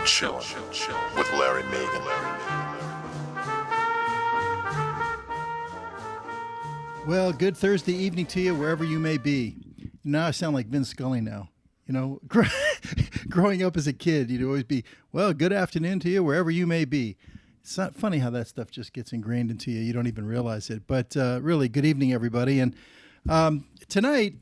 Chillin' with Larry Megan. Well, good Thursday evening to you, wherever you may be. Now I sound like Vince Scully now. You know, growing up as a kid, you'd always be, well, good afternoon to you, wherever you may be. It's not funny how that stuff just gets ingrained into you. You don't even realize it. But really, good evening, everybody. And tonight,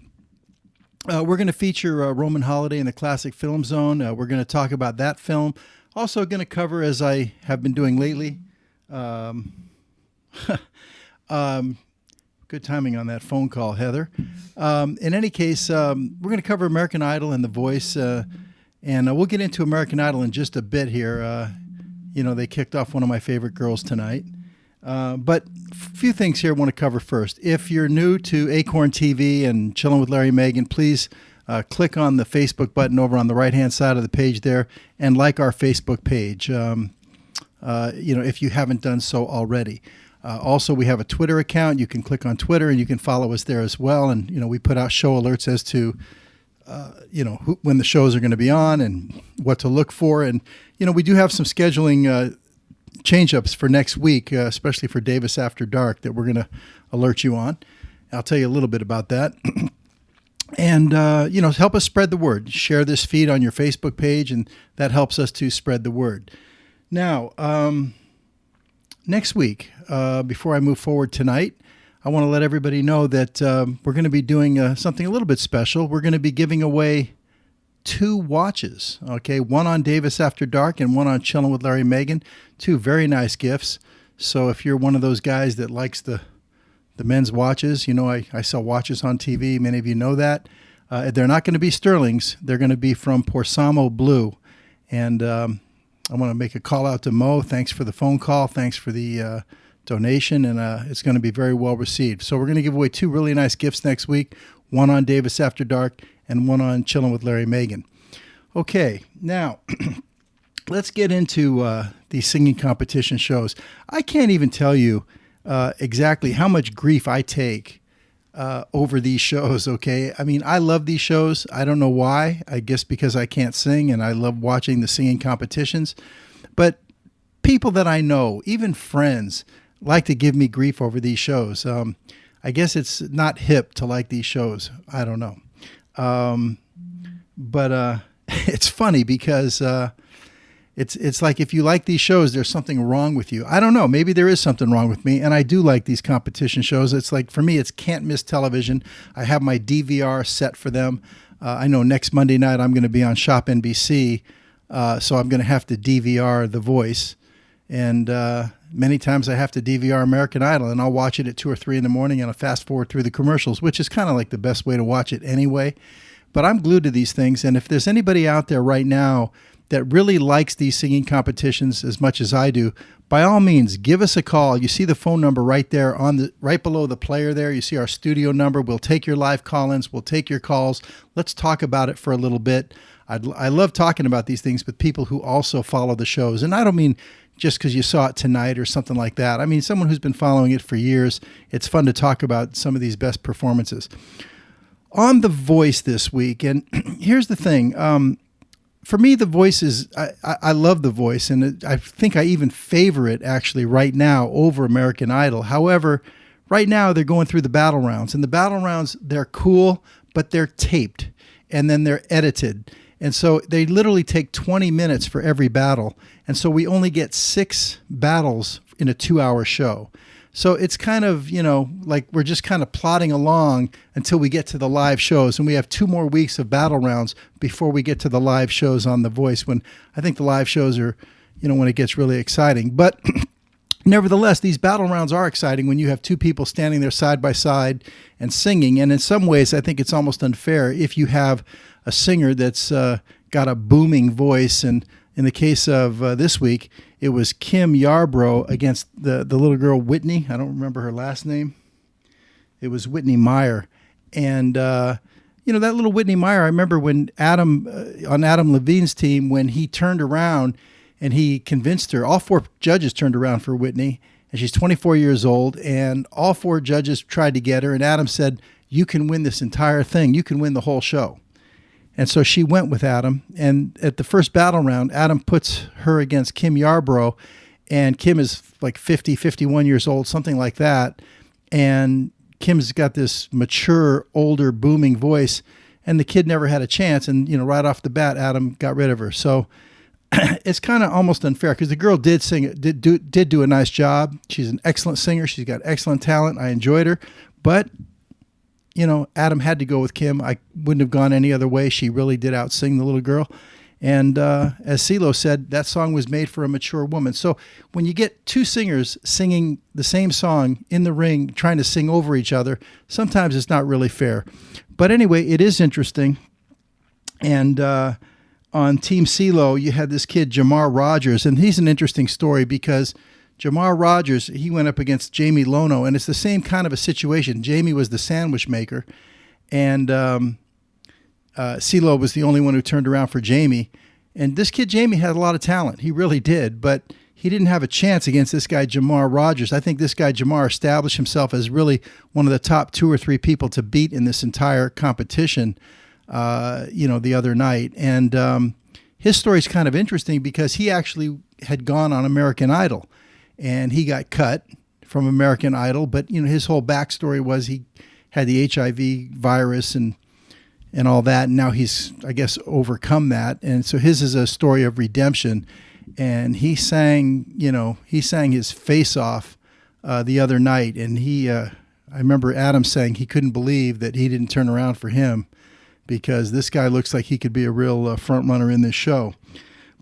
we're going to feature Roman Holliday in the Classic Film Zone. We're going to talk about that film. Also going to cover, as I have been doing lately, good timing on that phone call, Heather. In any case, we're going to cover American Idol and The Voice, and we'll get into American Idol in just a bit here. You know, they kicked off one of my favorite girls tonight. But a few things here I want to cover first. If you're new to Acorn TV and Chillin' with Larry Megan, please click on the Facebook button over on the right-hand side of the page there and like our Facebook page, you know, if you haven't done so already. Also, we have a Twitter account. You can click on Twitter and you can follow us there as well. And, you know, we put out show alerts as to, you know, when the shows are going to be on and what to look for. And, you know, we do have some scheduling change-ups for next week, especially for Davis After Dark, that we're going to alert you on. I'll tell you a little bit about that. And, you know, help us spread the word. Share this feed on your Facebook page, and that helps us to spread the word. Now, next week, before I move forward tonight, I want to let everybody know that we're going to be doing something a little bit special. We're going to be giving away 2 watches, okay? One on Davis After Dark and one on Chillin' with Larry Megan. 2 very nice gifts. So if you're one of those guys that likes the men's watches, you know, I sell watches on TV. Many of you know that. They're not going to be Sterling's. They're going to be from Porsamo Blue. And I want to make a call out to Mo. Thanks for the phone call. Thanks for the donation. And it's going to be very well received. So we're going to give away 2 really nice gifts next week. One on Davis After Dark and one on Chillin' with Larry Megan. Okay, now let's get into these singing competition shows. I can't even tell you exactly how much grief I take over these shows, okay? I mean, I love these shows. I don't know why. I guess because I can't sing and I love watching the singing competitions. But people that I know, even friends, like to give me grief over these shows. I guess it's not hip to like these shows. I don't know. But it's funny because it's like if you like these shows, there's something wrong with you. I don't know. Maybe there is something wrong with me, and I do like these competition shows. It's like, for me, it's can't miss television. I have my DVR set for them. I know next Monday night I'm going to be on Shop NBC, so I'm going to have to DVR The Voice. And many times I have to DVR American Idol, and I'll watch it at 2 or 3 in the morning, and I'll fast forward through the commercials, which is kind of like the best way to watch it anyway. But I'm glued to these things, and if there's anybody out there right now that really likes these singing competitions as much as I do, by all means, give us a call. You see the phone number right there, right below the player there. You see our studio number. We'll take your live call-ins. We'll take your calls. Let's talk about it for a little bit. I love talking about these things with people who also follow the shows, and I don't mean just because you saw it tonight or something like that. I mean, someone who's been following it for years. It's fun to talk about some of these best performances. On The Voice this week, and here's the thing. For me, The Voice is, I love The Voice, and I think I even favor it actually right now over American Idol. However, right now they're going through the battle rounds, and the battle rounds, they're cool, but they're taped, and then they're edited. And so they literally take 20 minutes for every battle. And so we only get 6 battles in a 2-hour show. So it's kind of, you know, like we're just kind of plodding along until we get to the live shows. And we have 2 more weeks of battle rounds before we get to the live shows on The Voice, when I think the live shows are, you know, when it gets really exciting. But nevertheless, these battle rounds are exciting when you have 2 people standing there side by side and singing. And in some ways, I think it's almost unfair if you have a singer that's got a booming voice. And in the case of this week, it was Kim Yarbrough against the little girl Whitney. I don't remember her last name. It was Whitney Meyer. And, you know, that little Whitney Meyer, I remember when on Adam Levine's team, when he turned around and he convinced her, all 4 judges turned around for Whitney, and she's 24 years old, and all 4 judges tried to get her, and Adam said, you can win this entire thing. You can win the whole show. And so she went with Adam. And at the first battle round, Adam puts her against Kim Yarbrough. And Kim is like 50, 51 years old, something like that. And Kim's got this mature, older, booming voice. And the kid never had a chance. And, you know, right off the bat, Adam got rid of her. So it's kind of almost unfair because the girl did sing, did do a nice job. She's an excellent singer. She's got excellent talent. I enjoyed her. But, you know, Adam had to go with Kim. I wouldn't have gone any other way. She really did outsing the little girl. And as CeeLo said, that song was made for a mature woman. So when you get two singers singing the same song in the ring, trying to sing over each other, sometimes it's not really fair. But anyway, it is interesting. And on Team CeeLo, you had this kid, Jamar Rogers. And he's an interesting story because Jamar Rogers, he went up against Jamie Lono. And it's the same kind of a situation. Jamie was the sandwich maker. And CeeLo was the only one who turned around for Jamie. And this kid, Jamie, had a lot of talent. He really did. But he didn't have a chance against this guy, Jamar Rogers. I think this guy, Jamar, established himself as really one of the top 2 or 3 people to beat in this entire competition, the other night. And his story is kind of interesting because he actually had gone on American Idol. And he got cut from American Idol. But, you know, his whole backstory was he had the HIV virus and all that. And now he's, I guess, overcome that. And so his is a story of redemption. And he sang his face off the other night. And I remember Adam saying he couldn't believe that he didn't turn around for him because this guy looks like he could be a real front runner in this show.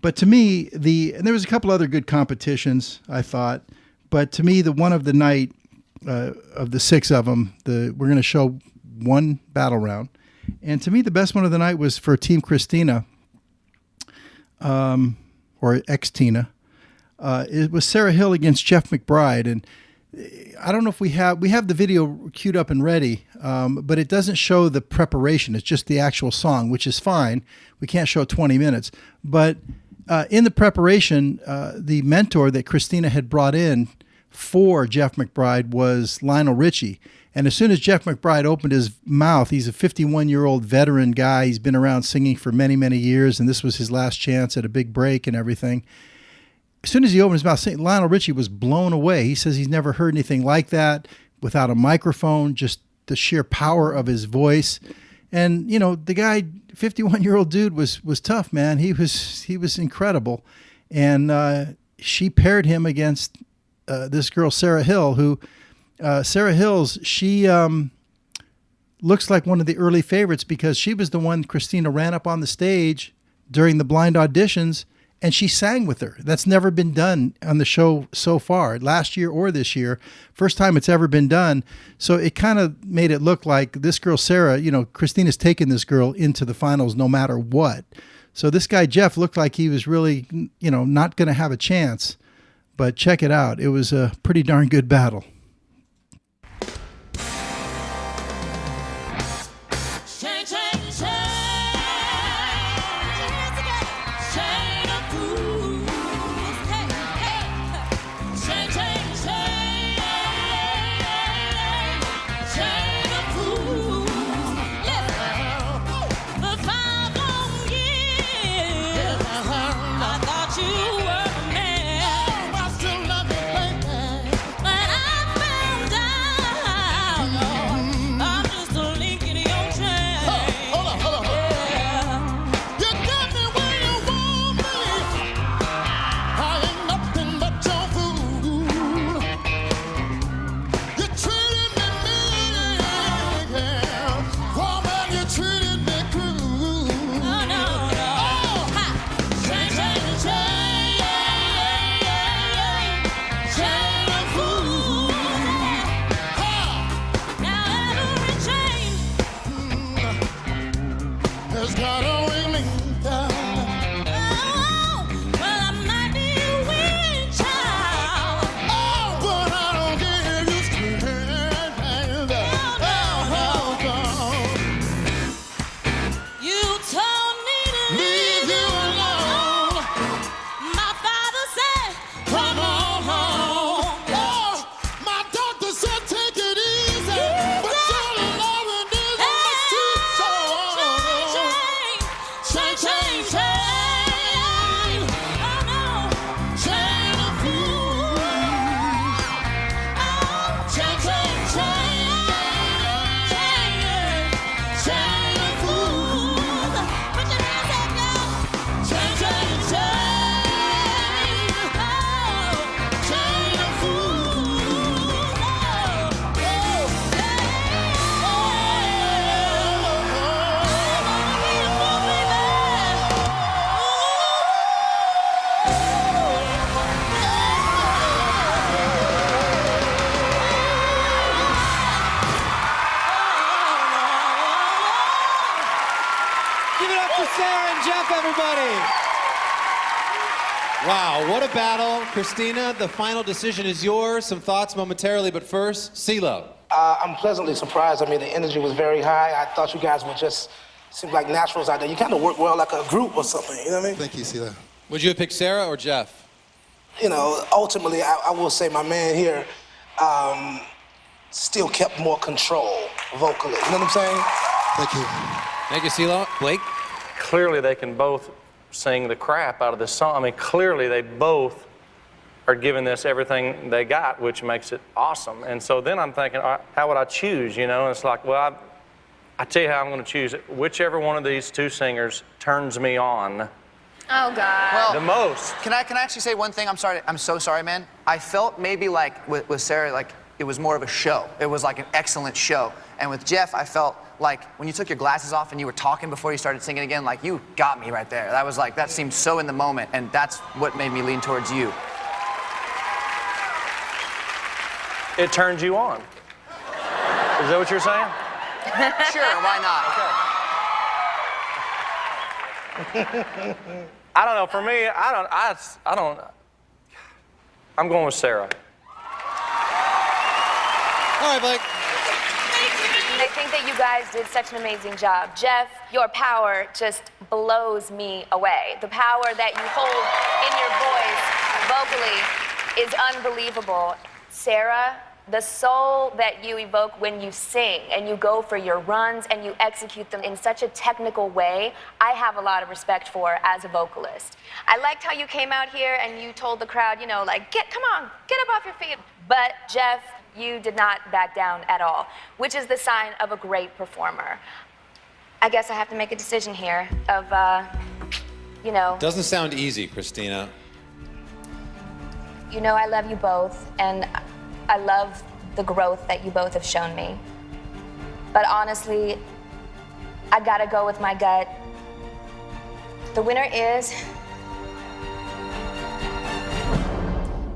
But to me, and there was a couple other good competitions, I thought. But to me, the one of the night, of the 6 of them, we're going to show one battle round. And to me, the best one of the night was for Team Christina, or ex-Tina. It was Sara Hill against Geoff McBride. And I don't know if we have the video queued up and ready, but it doesn't show the preparation. It's just the actual song, which is fine. We can't show 20 minutes. But in the preparation, the mentor that Christina had brought in for Geoff McBride was Lionel Richie. And as soon as Geoff McBride opened his mouth, he's a 51-year-old veteran guy. He's been around singing for many, many years, and this was his last chance at a big break and everything. As soon as he opened his mouth, Lionel Richie was blown away. He says he's never heard anything like that without a microphone, just the sheer power of his voice. And, you know, the guy, 51-year-old dude, was tough, man. He was incredible. And she paired him against this girl, Sara Hill, who... Sara Hill's, she looks like one of the early favorites because she was the one Christina ran up on the stage during the blind auditions and she sang with her. That's never been done on the show so far, last year or this year. First time it's ever been done. So it kind of made it look like this girl, Sara, you know, Christina's taken this girl into the finals no matter what. So this guy, Geoff, looked like he was really, you know, not going to have a chance. But check it out. It was a pretty darn good battle. You were a man, but I still love you, baby. But I Sara and Geoff, everybody. Wow, what a battle. Christina, the final decision is yours. Some thoughts momentarily, but first, CeeLo. I'm pleasantly surprised. I mean, the energy was very high. I thought you guys would just seem like naturals out there. You kind of work well like a group or something, you know what I mean? Thank you, CeeLo. Would you have picked Sara or Geoff? You know, ultimately, I will say my man here still kept more control vocally. You know what I'm saying? Thank you. Thank you, CeeLo. Blake? Clearly, they can both sing the crap out of this song. I mean, clearly, they both are giving this everything they got, which makes it awesome. And so then I'm thinking, how would I choose, you know? And it's like, well, I tell you how I'm going to choose it. Whichever one of these two singers turns me on the most. Can I actually say one thing? I'm sorry. I'm so sorry, man. I felt maybe like with Sara, like it was more of a show. It was like an excellent show. And with Geoff, I felt like when you took your glasses off and you were talking before you started singing again, like you got me right there. That was like, that seemed so in the moment, and that's what made me lean towards you. It turns you on. Is that what you're saying? Sure, why not? I don't know. For me, I don't. I'm going with Sara. All right, Blake. I think that you guys did such an amazing job. Geoff, your power just blows me away. The power that you hold in your voice vocally is unbelievable. Sara, the soul that you evoke when you sing and you go for your runs and you execute them in such a technical way, I have a lot of respect for as a vocalist. I liked how you came out here and you told the crowd, you know, like, come on, get up off your feet. But Geoff, you did not back down at all, which is the sign of a great performer. I guess I have to make a decision here of, you know. Doesn't sound easy, Christina. You know I love you both, and I love the growth that you both have shown me. But honestly, I gotta go with my gut. The winner is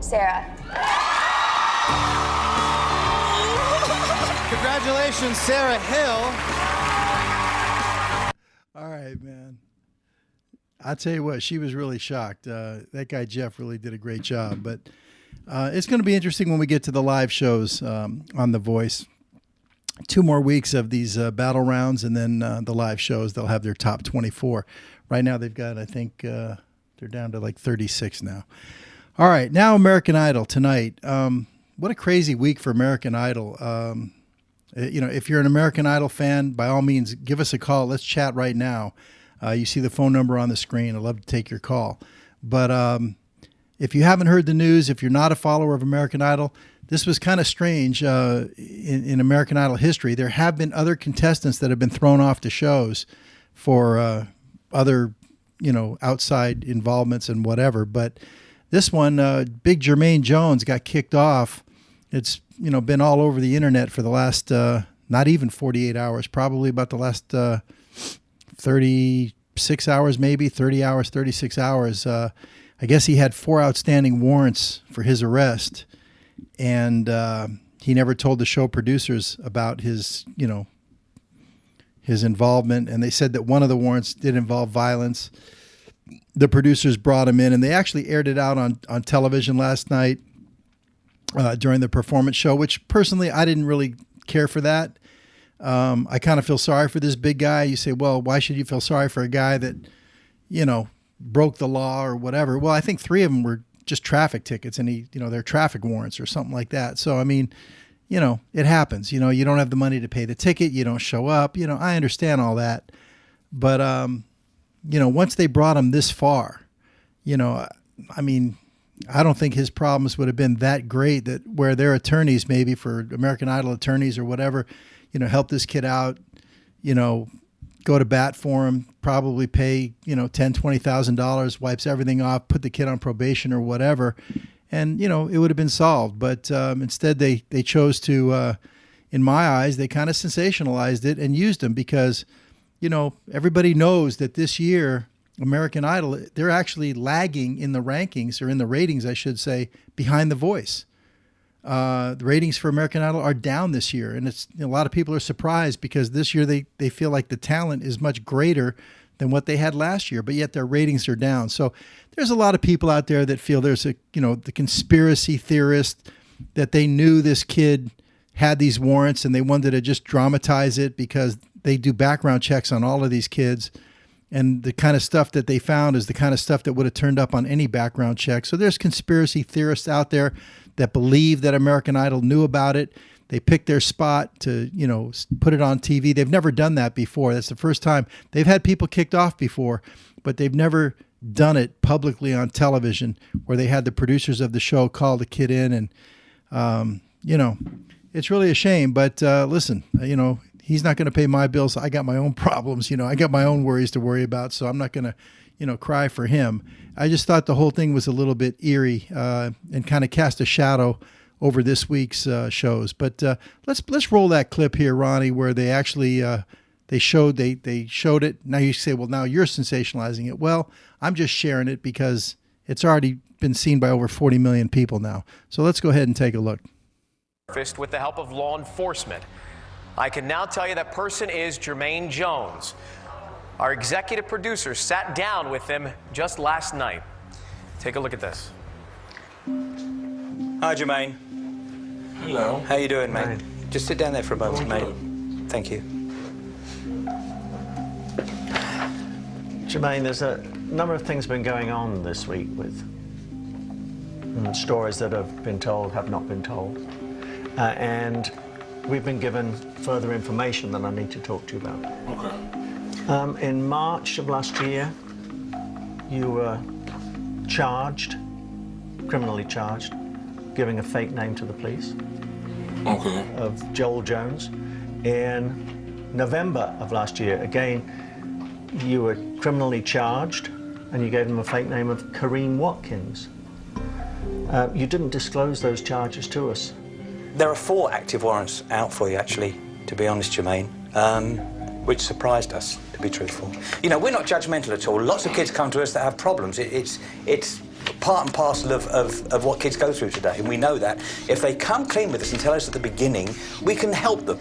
Sara. Congratulations, Sara Hill. All right, man. I'll tell you what, she was really shocked. That guy, Geoff, really did a great job. But it's going to be interesting when we get to the live shows on The Voice. 2 more weeks of these battle rounds, and then the live shows, they'll have their top 24. Right now they've got, I think, they're down to like 36 now. All right, now American Idol tonight. What a crazy week for American Idol. You know, if you're an American Idol fan, by all means, give us a call. Let's chat right now. You see the phone number on the screen. I'd love to take your call. But if you haven't heard the news, if you're not a follower of American Idol, this was kind of strange in American Idol history. There have been other contestants that have been thrown off the shows for other, you know, outside involvements and whatever. But this one, big Jermain Jones got kicked off. It's, you know, been all over the internet for the last, not even 48 hours, probably about the last 36 hours, maybe 30 hours, 36 hours. I guess he had 4 outstanding warrants for his arrest, and he never told the show producers about his, you know, his involvement. And they said that one of the warrants did involve violence. The producers brought him in, and they actually aired it out on television last night during the performance show, which personally I didn't really care for that. I kind of feel sorry for this big guy. You say, well, why should you feel sorry for a guy that, you know, broke the law or whatever? Well, I think 3 of them were just traffic tickets, and you know, they're traffic warrants or something like that. So, I mean, you know, it happens. You know, you don't have the money to pay the ticket. You don't show up. You know, I understand all that. But, you know, once they brought him this far, you know, I mean, I don't think his problems would have been that great that where their attorneys, maybe for American Idol attorneys or whatever, you know, help this kid out, you know, go to bat for him, probably pay, you know, $10,000, $20,000, wipes everything off, put the kid on probation or whatever. And, you know, it would have been solved. But instead they chose to, in my eyes, they kind of sensationalized it and used him because, you know, everybody knows that this year, American Idol, they're actually lagging in the rankings, or in the ratings, I should say, behind The Voice. The ratings for American Idol are down this year, and it's, you know, a lot of people are surprised because this year they feel like the talent is much greater than what they had last year, but yet their ratings are down. So there's a lot of people out there that feel there's a, the conspiracy theorist that they knew this kid had these warrants and they wanted to just dramatize it because they do background checks on all of these kids. And the kind of stuff that they found is the kind of stuff that would have turned up on any background check. So there's conspiracy theorists out there that believe that American Idol knew about it. They picked their spot to, put it on TV. They've never done that before. That's the first time. They've had people kicked off before, but they've never done it publicly on television where they had the producers of the show call the kid in. And, it's really a shame. But listen, he's not going to pay my bills. I got my own problems. I got my own worries to worry about. So I'm not going to, cry for him. I just thought the whole thing was a little bit eerie and kind of cast a shadow over this week's shows. But let's roll that clip here, Ronnie, where they actually they showed it. Now you say, well, now you're sensationalizing it. Well, I'm just sharing it because it's already been seen by over 40 million people now. So let's go ahead and take a look. With the help of law enforcement, I can now tell you that person is Jermain Jones. Our executive producer sat down with him just last night. Take a look at this. Hi, Jermain. Hello. How you doing, mate? Hi. Just sit down there for a moment, mate. Thank you. Jermain, there's a number of things been going on this week with stories that have been told, have not been told. And we've been given further information that I need to talk to you about. Okay. In March of last year, you were charged, criminally charged, giving a fake name to the police. Okay. Of Joel Jones. In November of last year, again, you were criminally charged and you gave them a fake name of Kareem Watkins. You didn't disclose those charges to us. There are 4 active warrants out for you, actually, to be honest, Jermain, which surprised us, to be truthful. We're not judgmental at all. Lots of kids come to us that have problems. It's part and parcel of what kids go through today, and we know that. If they come clean with us and tell us at the beginning, we can help them.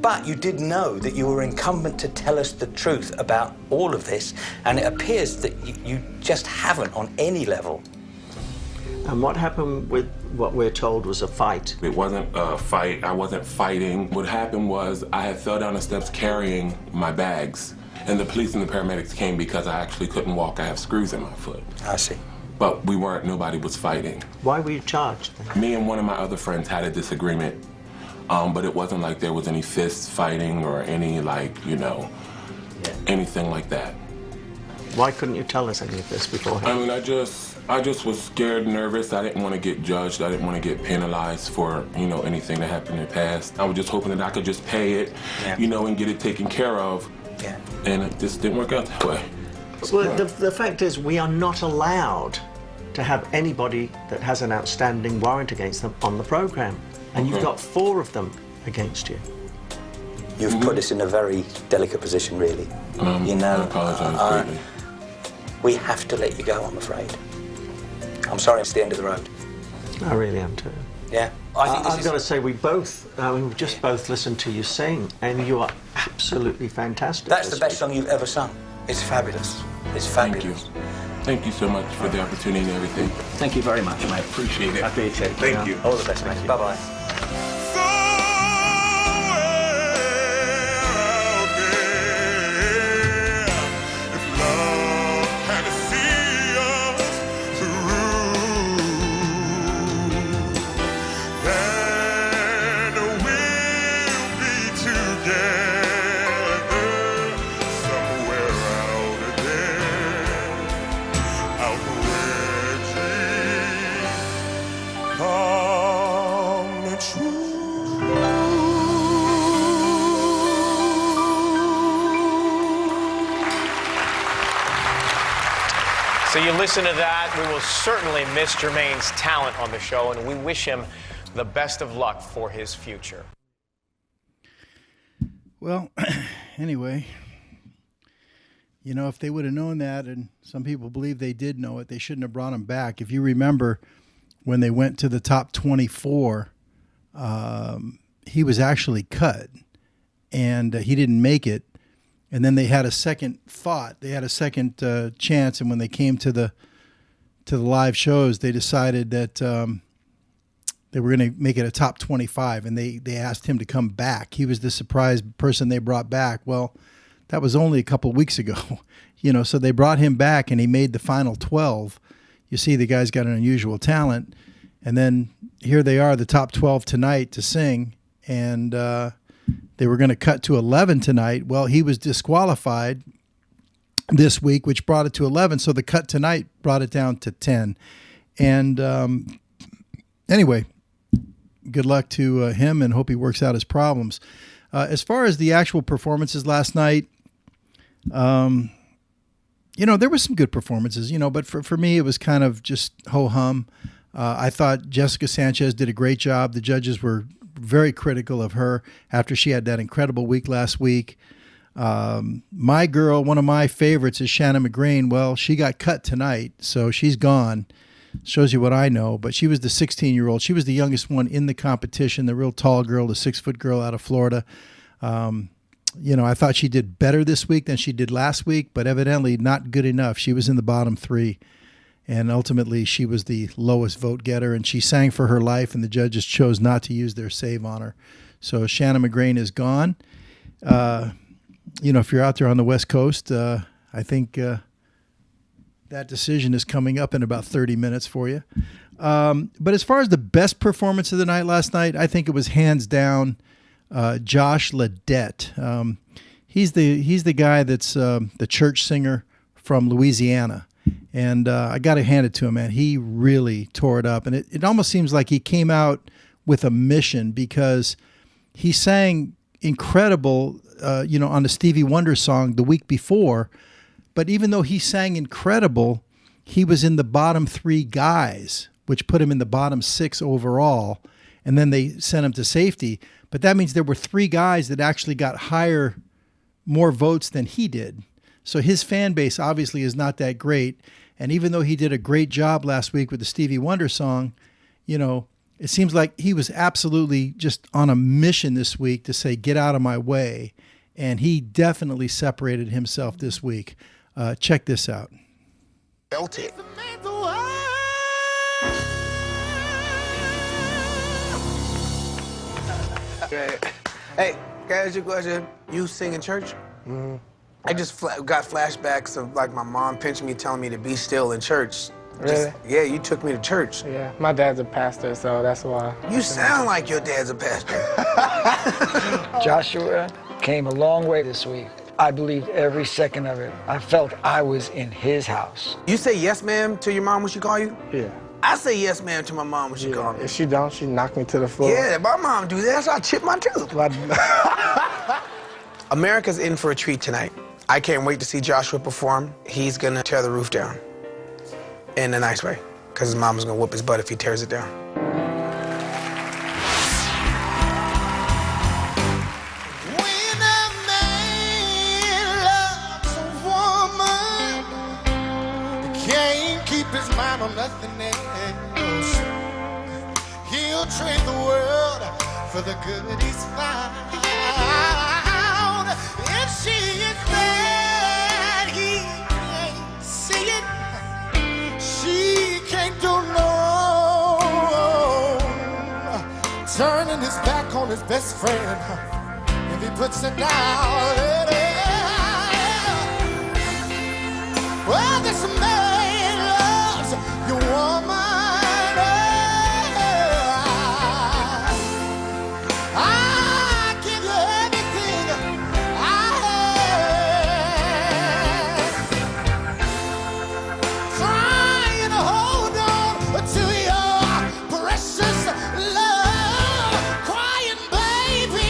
But you did know that you were incumbent to tell us the truth about all of this, and it appears that you just haven't on any level. And what happened with what we're told was a fight? It wasn't a fight. I wasn't fighting. What happened was I had fell down the steps carrying my bags, and the police and the paramedics came because I actually couldn't walk. I have screws in my foot. I see. But nobody was fighting. Why were you charged then? Me and one of my other friends had a disagreement, but it wasn't like there was any fist fighting or any anything like that. Why couldn't you tell us any of this beforehand? I mean, I just was scared, nervous. I didn't want to get judged. I didn't want to get penalized for, anything that happened in the past. I was just hoping that I could just pay it, and get it taken care of. Yeah. And it just didn't work out that way. Well, the fact is we are not allowed to have anybody that has an outstanding warrant against them on the program. And you've got 4 of them against you. You've put us in a very delicate position, really. I apologize greatly. We have to let you go, I'm afraid. I'm sorry, it's the end of the road. I really am too. Yeah. I've got to say, we've just both listened to you sing, and you are absolutely fantastic. That's the best song you've ever sung. It's fabulous. It's fabulous. Thank you so much for the opportunity and everything. Thank you very much, mate. Appreciate it. I appreciate it. Thank you. All the best, mate. Bye-bye. So you listen to that. We will certainly miss Jermain's talent on the show, and we wish him the best of luck for his future. Well, anyway, if they would have known that, and some people believe they did know it, they shouldn't have brought him back. If you remember when they went to the top 24, he was actually cut, and he didn't make it. And then they had a second thought. They had a second chance, and when they came to the live shows, they decided that they were going to make it a top 25, and they asked him to come back. He was the surprise person they brought back. Well, that was only a couple of weeks ago, so they brought him back, and he made the final 12. You see, the guy's got an unusual talent. And then here they are, the top 12 tonight to sing, and they were going to cut to 11 tonight. Well, he was disqualified this week, which brought it to 11. So the cut tonight brought it down to 10. And anyway, good luck to him, and hope he works out his problems. As far as the actual performances last night, there were some good performances, but for me, it was kind of just ho-hum. I thought Jessica Sanchez did a great job. The judges were very critical of her after she had that incredible week last week. My girl, one of my favorites, is Shannon McGrain. Well, she got cut tonight, so she's gone. Shows you what I know. But she was the 16-year-old. She was the youngest one in the competition, the real tall girl, the 6-foot girl out of Florida. I thought she did better this week than she did last week, but evidently not good enough. She was in the bottom 3, and ultimately she was the lowest vote getter, and she sang for her life, and the judges chose not to use their save on her. So Shannon McGrain is gone. If you're out there on the West Coast, I think that decision is coming up in about 30 minutes for you. But as far as the best performance of the night last night, I think it was hands down Josh Ledet. He's the guy that's the church singer from Louisiana. And I got to hand it to him, man. He really tore it up. And it almost seems like he came out with a mission, because he sang incredible, on the Stevie Wonder song the week before. But even though he sang incredible, he was in the bottom 3 guys, which put him in the bottom 6 overall. And then they sent him to safety. But that means there were 3 guys that actually got more votes than he did. So his fan base obviously is not that great. And even though he did a great job last week with the Stevie Wonder song, it seems like he was absolutely just on a mission this week to say, get out of my way. And he definitely separated himself this week. Check this out. Belt it. Hey, can I ask you a question? You sing in church? Mm-hmm. I just got flashbacks of like my mom pinching me, telling me to be still in church. Really? Yeah, you took me to church. Yeah, my dad's a pastor, so that's why. You sound like your dad's a pastor. Joshua came a long way this week. I believed every second of it. I felt I was in his house. You say yes, ma'am, to your mom when she call you? Yeah. I say yes, ma'am, to my mom when she call me. If she don't, she knock me to the floor. Yeah, my mom do that, so I chip my tooth. America's in for a treat tonight. I can't wait to see Joshua perform. He's gonna tear the roof down. In a nice way, because his mama's gonna whoop his butt if he tears it down. When a man loves a woman, he can't keep his mind on nothing else. He'll trade the world for the good he's found. If she is bad, he can't see it. She can't do no turning his back on his best friend if he puts it down. Well, this man loves your woman. I give you everything I have. Trying to hold on to your precious love. Crying, baby,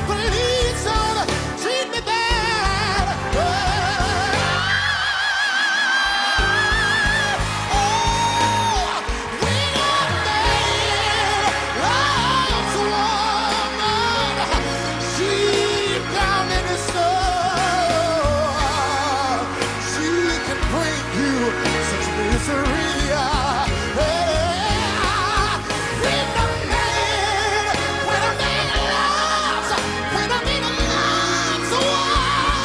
please don't treat me bad. When a man loves a woman, she's down in the snow. She can bring you such misery. When a man loves a woman,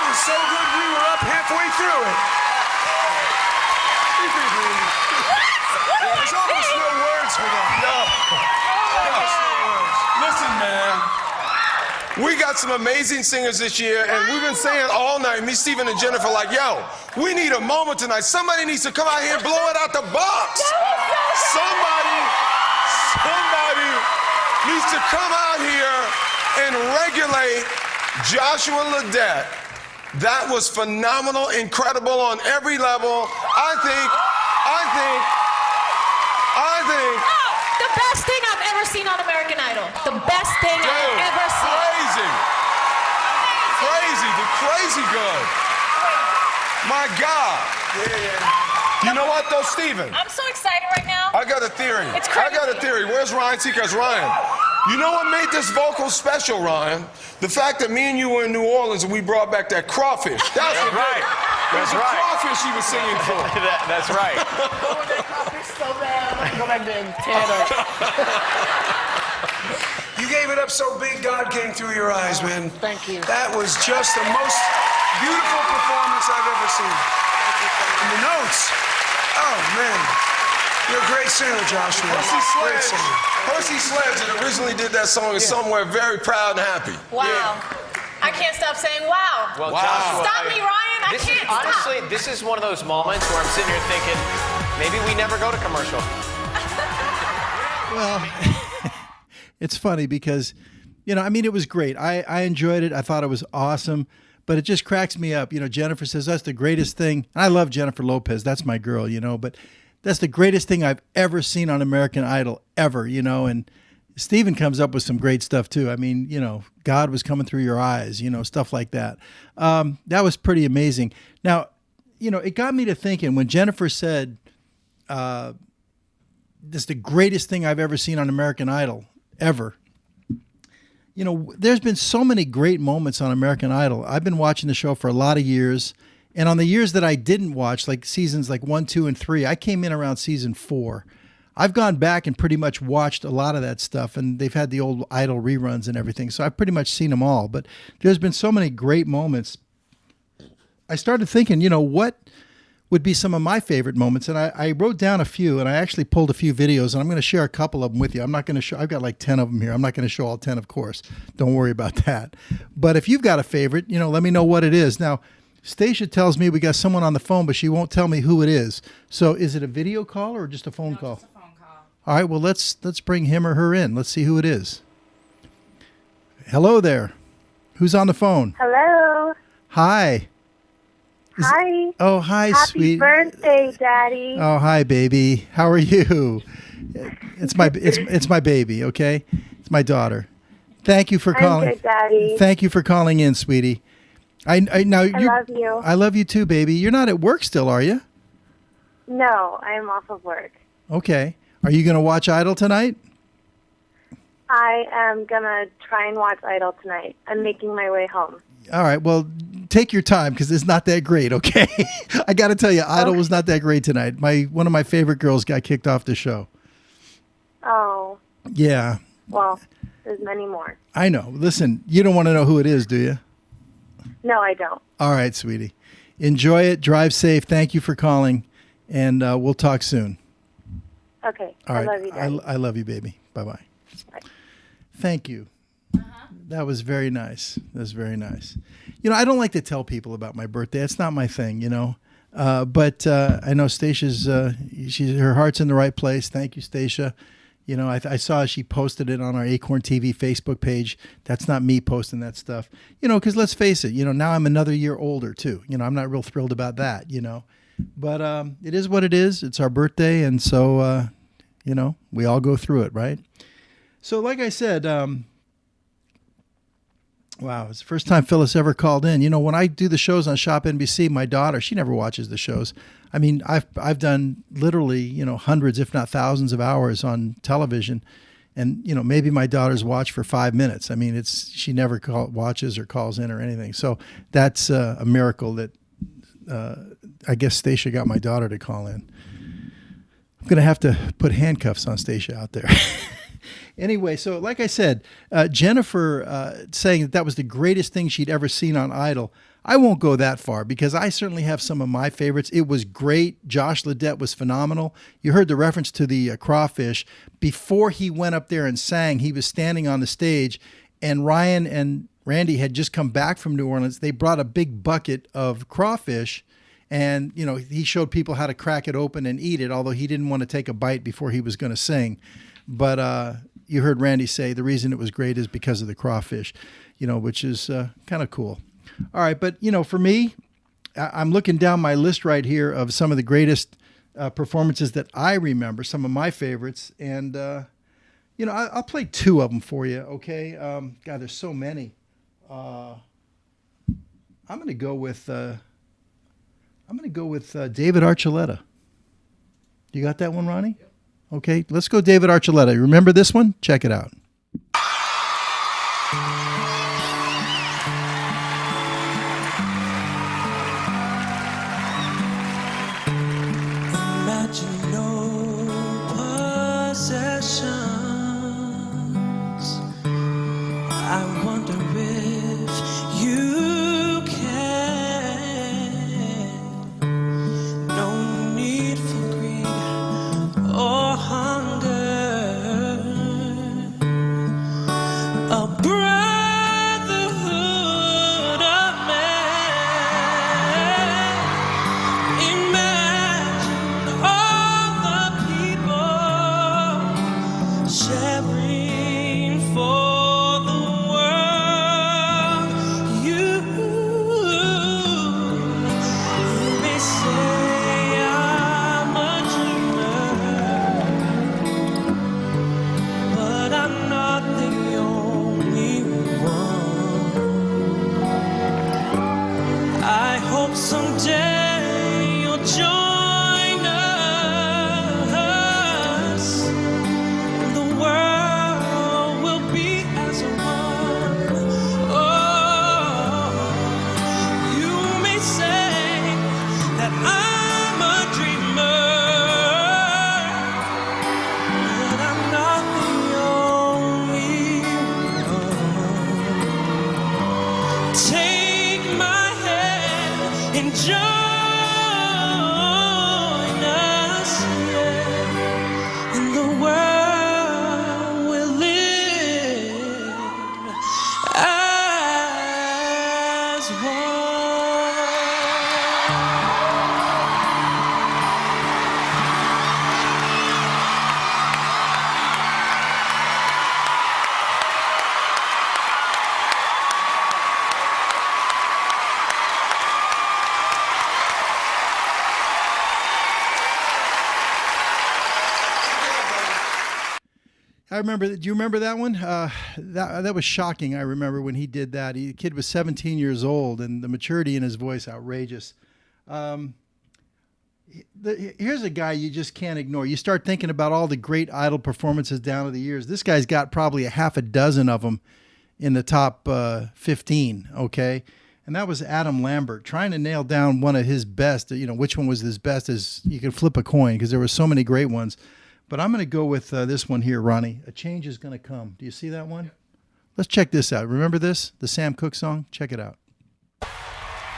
was so good we were up halfway through it. There's almost no words for that. Listen, man. We got some amazing singers this year, and we've been saying all night, me, Stephen, and Jennifer, like, yo, we need a moment tonight. Somebody needs to come out here and blow it out the box. Somebody needs to come out here and regulate Joshua Ledet. That was phenomenal, incredible on every level. I think. The best thing I've ever seen on American Idol. The best thing I've ever seen. Crazy good. My God. You know what, though, Stephen? I'm so excited right now. I got a theory. It's crazy. I got a theory. Where's Ryan Seacrest? Ryan, you know what made this vocal special, Ryan? The fact that me and you were in New Orleans and we brought back that crawfish. That's right. There's a crawfish he was singing for. That's right. Oh, that crawfish so bad. I'm gonna go back there and tear it up. You gave it up so big, God came through your eyes, man. Thank you. That was just the most beautiful performance I've ever seen. And the notes. Oh, man. You're a great singer, Joshua. Percy Sledge, that originally did that song, is somewhere very proud and happy. Wow. I can't stop saying wow. Well, Joshua, Stop me, Ryan. I can't stop. Honestly, this is one of those moments where I'm sitting here thinking, maybe we never go to commercial. Well, it's funny because, it was great. I enjoyed it. I thought it was awesome, but it just cracks me up. Jennifer says that's the greatest thing. I love Jennifer Lopez. That's my girl, but that's the greatest thing I've ever seen on American Idol ever, and Stephen comes up with some great stuff too. I mean, God was coming through your eyes, stuff like that. That was pretty amazing. Now, it got me to thinking when Jennifer said, this is the greatest thing I've ever seen on American Idol ever. There's been so many great moments on American Idol. I've been watching the show for a lot of years. And on the years that I didn't watch, like seasons like 1, 2, and 3, I came in around season 4. I've gone back and pretty much watched a lot of that stuff, and they've had the old Idol reruns and everything. So I've pretty much seen them all. But there's been so many great moments. I started thinking, what would be some of my favorite moments? And I wrote down a few, and I actually pulled a few videos, and I'm going to share a couple of them with you. I'm not going to show, I've got like 10 of them here. I'm not going to show all 10, of course. Don't worry about that. But if you've got a favorite, let me know what it is. Now, Stacia tells me we got someone on the phone, but she won't tell me who it is. So is it a video call or just a phone call? Just a phone call. All right, well, let's bring him or her in. Let's see who it is. Hello there. Who's on the phone? Hello. Hi. Hi. Oh, hi, Happy sweet. birthday, Daddy. Oh, hi, baby. How are you? It's my baby, okay? It's my daughter. Thank you for calling. I'm good, Daddy. Thank you for calling in, sweetie. I love you. I love you too, baby. You're not at work still, are you? No, I am off of work. Okay. Are you going to watch Idol tonight? I am going to try and watch Idol tonight. I'm making my way home. All right. Well, take your time because it's not that great, okay? I got to tell you, Idol was not that great tonight. One of my favorite girls got kicked off the show. Oh. Yeah. Well, there's many more. I know. Listen, you don't want to know who it is, do you? No, I don't. All right, sweetie. Enjoy it. Drive safe. Thank you for calling, and we'll talk soon. Okay. All right. I love you, Daddy. I love you, baby. Bye-bye. Bye. Thank you. That was very nice. That was very nice. I don't like to tell people about my birthday. It's not my thing, But I know Stacia's, her heart's in the right place. Thank you, Stacia. I saw she posted it on our Acorn TV Facebook page. That's not me posting that stuff. Because let's face it, now I'm another year older too. I'm not real thrilled about that, But it is what it is. It's our birthday, and so, we all go through it, right? So like I said, wow, it's the first time Phyllis ever called in. When I do the shows on Shop NBC, my daughter, she never watches the shows. I mean, I've done literally, hundreds, if not thousands of hours on television. And, maybe my daughter's watched for 5 minutes. I mean, she never watches or calls in or anything. So that's a miracle that I guess Stacia got my daughter to call in. I'm going to have to put handcuffs on Stacia out there. Anyway, so like I said, Jennifer saying that was the greatest thing she'd ever seen on Idol. I won't go that far because I certainly have some of my favorites. It was great. Josh Ledet was phenomenal. You heard the reference to the crawfish. Before he went up there and sang, he was standing on the stage, and Ryan and Randy had just come back from New Orleans. They brought a big bucket of crawfish, and he showed people how to crack it open and eat it, although he didn't want to take a bite before he was going to sing. But you heard Randy say the reason it was great is because of the crawfish, which is kind of cool. All right, but for me, I'm looking down my list right here of some of the greatest performances that I remember, some of my favorites, and I'll play two of them for you. Okay, God, there's so many. I'm going to go with David Archuleta. You got that one, Ronnie? Yep. Okay, let's go David Archuleta. You remember this one? Check it out. Imagine no possessions. I wonder if you can. No need for greed or hunger. A brotherhood of man. Imagine all the people sharing for the world. You may say I'm a dreamer, but I'm not the only one. I hope someday you'll join us. The world will be as one. Oh, you may say that I'm a dreamer, but I'm not the only one. Take my hand and join us, yeah. In the world we'll live as one. I remember. Do you remember that one? That was shocking. I remember when he did that. The kid was 17 years old, and the maturity in his voice, outrageous. Here's a guy you just can't ignore. You start thinking about all the great Idol performances down the years. This guy's got probably a half a dozen of them in the top 15, okay? And that was Adam Lambert, trying to nail down one of his best. Which one was his best is you could flip a coin because there were so many great ones. But I'm going to go with this one here, Ronnie. A Change Is Gonna Come. Do you see that one? Let's check this out. Remember this? The Sam Cooke song? Check it out.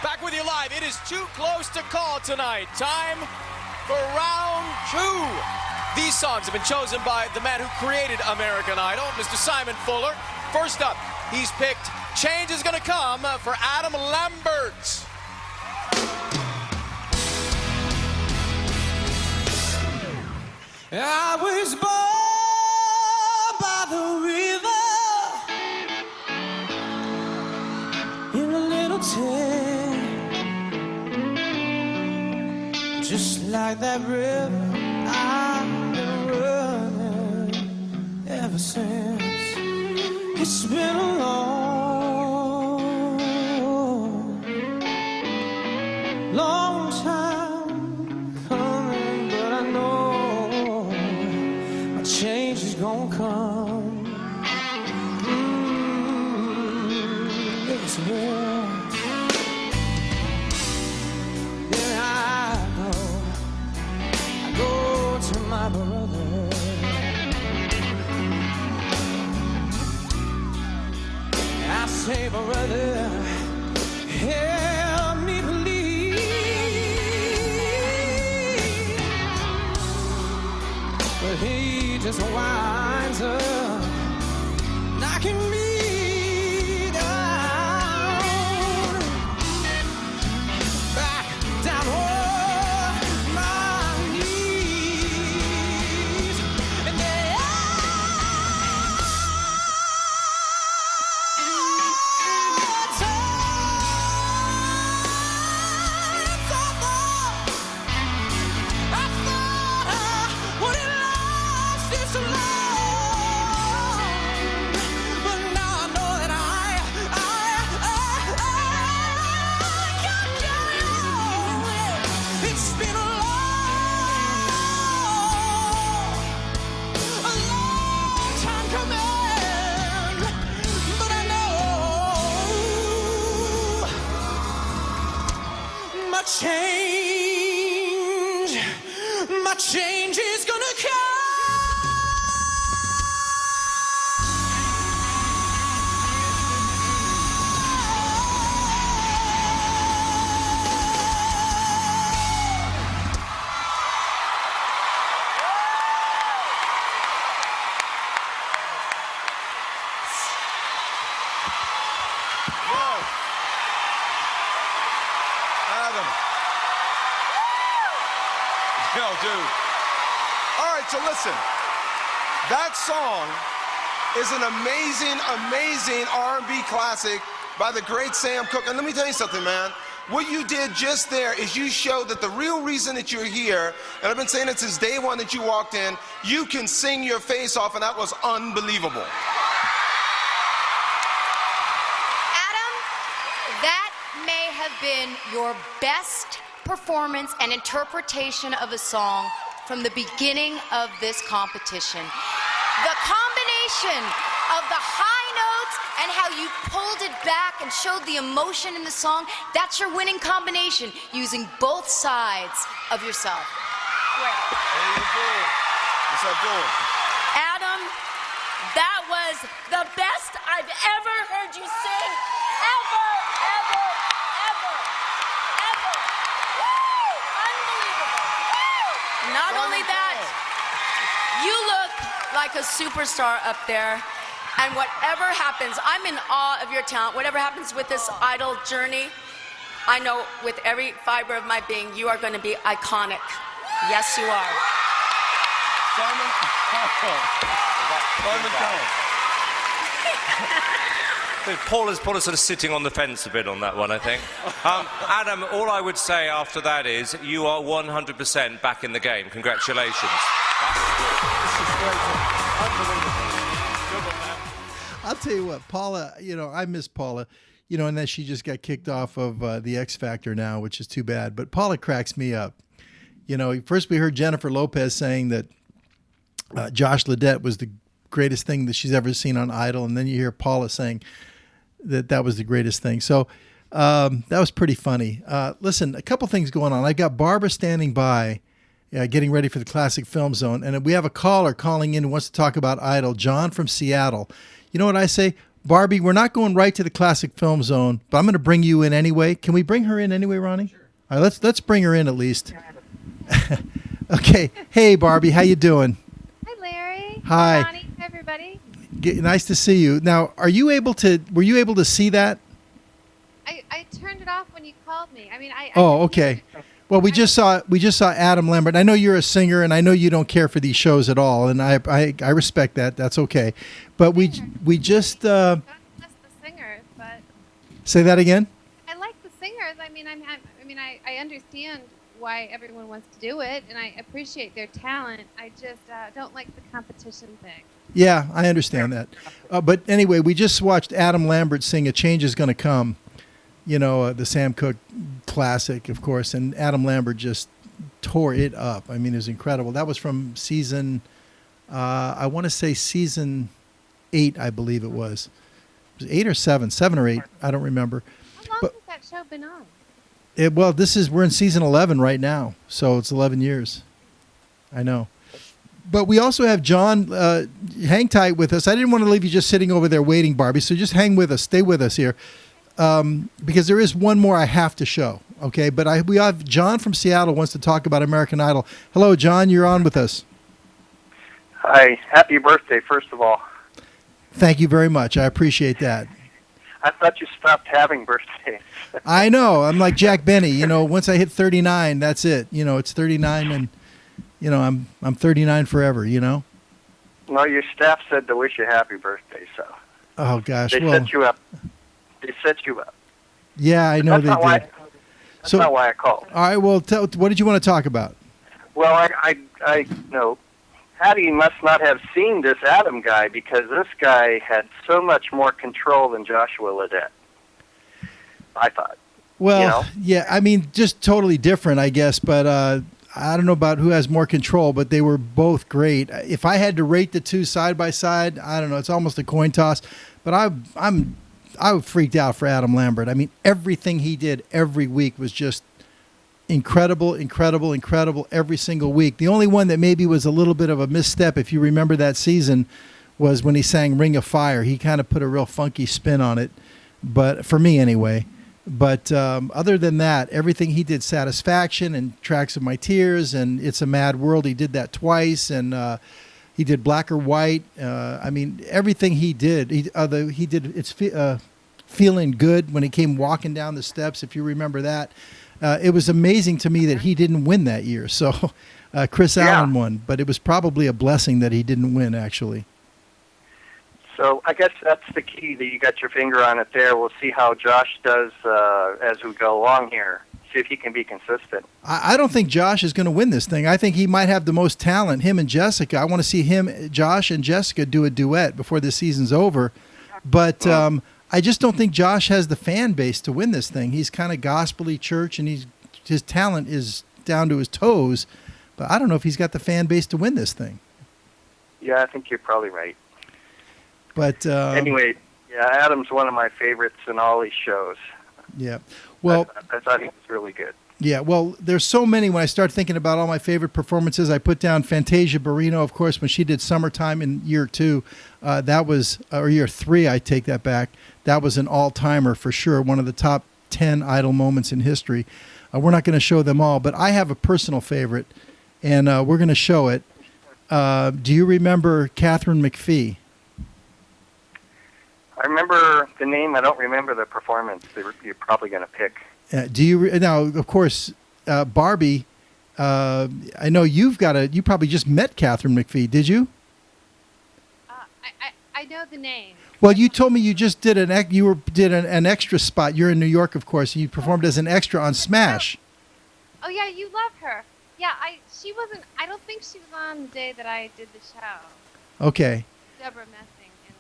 Back with you live. It is too close to call tonight. Time for round two. These songs have been chosen by the man who created American Idol, Mr. Simon Fuller. First up, he's picked Change Is Gonna Come for Adam Lambert. I was born by the river in a little town. Just like that river, I've been running ever since. It's been a long time coming, but I know change is gonna come. Yes, it will. Then I go to my brother say, brother, help me believe. But he just winds up knocking me down, back down on my knees, and then my change is gonna come. Adam. Yo, dude. All right, so listen. That song is an amazing, amazing R&B classic by the great Sam Cooke. And let me tell you something, man. What you did just there is you showed that the real reason that you're here, and I've been saying it since day one that you walked in, you can sing your face off, and that was unbelievable. Adam, that may have been your best performance and interpretation of a song from the beginning of this competition. The combination of the high notes and how you pulled it back and showed the emotion in the song, that's your winning combination, using both sides of yourself. How you doing? What's up, doing? Adam, that was the best I've ever heard you sing. Ever, ever, ever, ever. Woo! Unbelievable. Woo! Not only that, you look like a superstar up there. And whatever happens, I'm in awe of your talent. Whatever happens with this idol journey, I know with every fiber of my being, you are going to be iconic. Yes, you are. Paula's sort of sitting on the fence a bit on that one, I think. Adam, all I would say after that is you are 100% back in the game. Congratulations. I'll tell you what, Paula, you know, I miss Paula, you know, and then she just got kicked off of the X Factor now, which is too bad. But Paula cracks me up. You know, first we heard Jennifer Lopez saying that Josh Ledet was the greatest thing that she's ever seen on Idol. And then you hear Paula saying that that was the greatest thing. So that was pretty funny. Listen, a couple things going on. I got Barbara standing by, getting ready for the Classic Film Zone. And we have a caller calling in who wants to talk about Idol, John from Seattle. You know what I say? Barbie, we're not going right to the Classic Film Zone, but I'm going to bring you in anyway. Can we bring her in anyway, Ronnie? Sure. All right, let's bring her in at least. Okay. Hey, Barbie, how you doing? Hi, Larry. Hi. Hi, Ronnie. Hi, everybody. Nice to see you. Now, were you able to see that? I turned it off when you called me. I mean, Oh, okay. Well, we just saw Adam Lambert. I know you're a singer, and I know you don't care for these shows at all, and I respect that. That's okay. But we just God bless the singers, but say that again. I like the singers. I mean, I understand why everyone wants to do it, and I appreciate their talent. I just don't like the competition thing. Yeah, I understand that. But anyway, we just watched Adam Lambert sing "A Change Is Gonna Come." You know, the Sam Cooke classic, of course, and Adam Lambert just tore it up. I mean, it was incredible. That was from season, I want to say season 8, I believe it was. It was 8 or 7, 7 or 8, I don't remember. How long has that show been on? We're in season 11 right now, so it's 11 years. I know. But we also have John. Hang tight with us. I didn't want to leave you just sitting over there waiting, Barbie. So just hang with us. Stay with us here. Because there is one more I have to show. Okay. But we have John from Seattle wants to talk about American Idol. Hello, John. You're on with us. Hi. Happy birthday, first of all. Thank you very much. I appreciate that. I thought you stopped having birthdays. I know. I'm like Jack Benny. You know, once I hit 39, that's it. You know, it's 39 and, you know, I'm 39 forever, you know? No, your staff said to wish you happy birthday, so. Oh, gosh. They set you up. They set you up. Yeah, I know That's not why, they did. that's not why I called. All right, well, what did you want to talk about? Well, I know. Hattie must not have seen this Adam guy because this guy had so much more control than Joshua Ledet. I thought. Well, you know? yeah, I mean, just totally different, I guess. But I don't know about who has more control, but they were both great. If I had to rate the two side by side, I don't know. It's almost a coin toss. But I freaked out for Adam Lambert. I mean, everything he did every week was just incredible, incredible, incredible every single week. The only one that maybe was a little bit of a misstep, if you remember that season, was when he sang Ring of Fire. He kind of put a real funky spin on it, but for me anyway. But other than that, everything he did, Satisfaction and Tracks of My Tears and It's a Mad World, he did that twice. And he did Black or White. I mean, everything he did, he did It's Feeling Good when he came walking down the steps, if you remember that. It was amazing to me that he didn't win that year. So Chris Allen won, but it was probably a blessing that he didn't win, actually. So I guess that's the key that you got your finger on it there. We'll see how Josh does as we go along here. See if he can be consistent. I don't think Josh is going to win this thing. I think he might have the most talent, him and Jessica. I want to see him, Josh and Jessica do a duet before this season's over. But I just don't think Josh has the fan base to win this thing. He's kind of gospel-y church, and his talent is down to his toes. But I don't know if he's got the fan base to win this thing. Yeah, I think you're probably right. But anyway, yeah, Adam's one of my favorites in all these shows. Yeah. Well, I thought he was really good. Yeah, well, there's so many. When I start thinking about all my favorite performances, I put down Fantasia Barrino, of course, when she did Summertime in year 2. That was, or year 3, I take that back. That was an all-timer for sure, one of the top 10 Idol moments in history. We're not going to show them all, but I have a personal favorite, and we're going to show it. Do you remember Catherine McPhee? I remember the name. I don't remember the performance that you're probably going to pick. Do you now? Of course, Barbie. I know you probably just met Catherine McPhee. Did you? I know the name. Well, you told me you just did an extra spot. You're in New York, of course. And you performed as an extra on Smash. Oh yeah, you love her. Yeah, she wasn't. I don't think she was on the day that I did the show. Okay. Deborah Messing.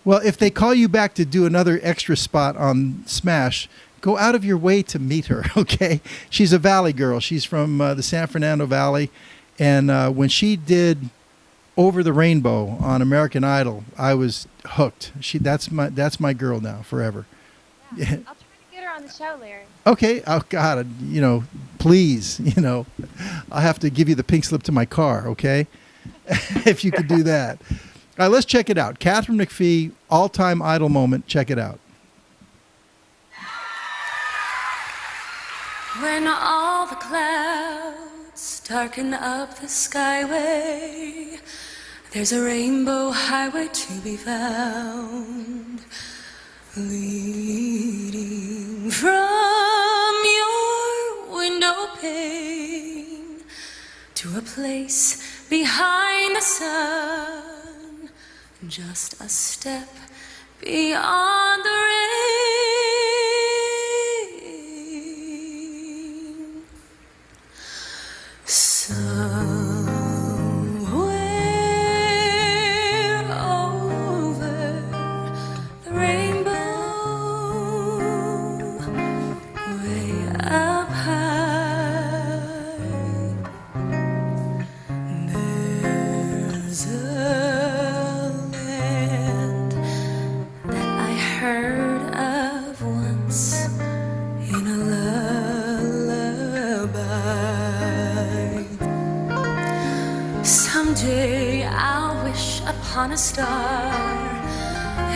Well, if they call you back to do another extra spot on Smash, go out of your way to meet her, okay? She's a Valley girl. She's from the San Fernando Valley. And when she did Over the Rainbow on American Idol, I was hooked. That's my girl now, forever. Yeah. I'll try to get her on the show, Larry. Okay. Oh, God, please, I'll have to give you the pink slip to my car, okay? If you could do that. All right, let's check it out. Catherine McPhee, all-time Idol moment. Check it out. When all the clouds darken up the skyway, there's a rainbow highway to be found, leading from your window pane to a place behind the sun. Just a step beyond the rain. Somewhere over the rainbow, way up high, there's a heard upon a star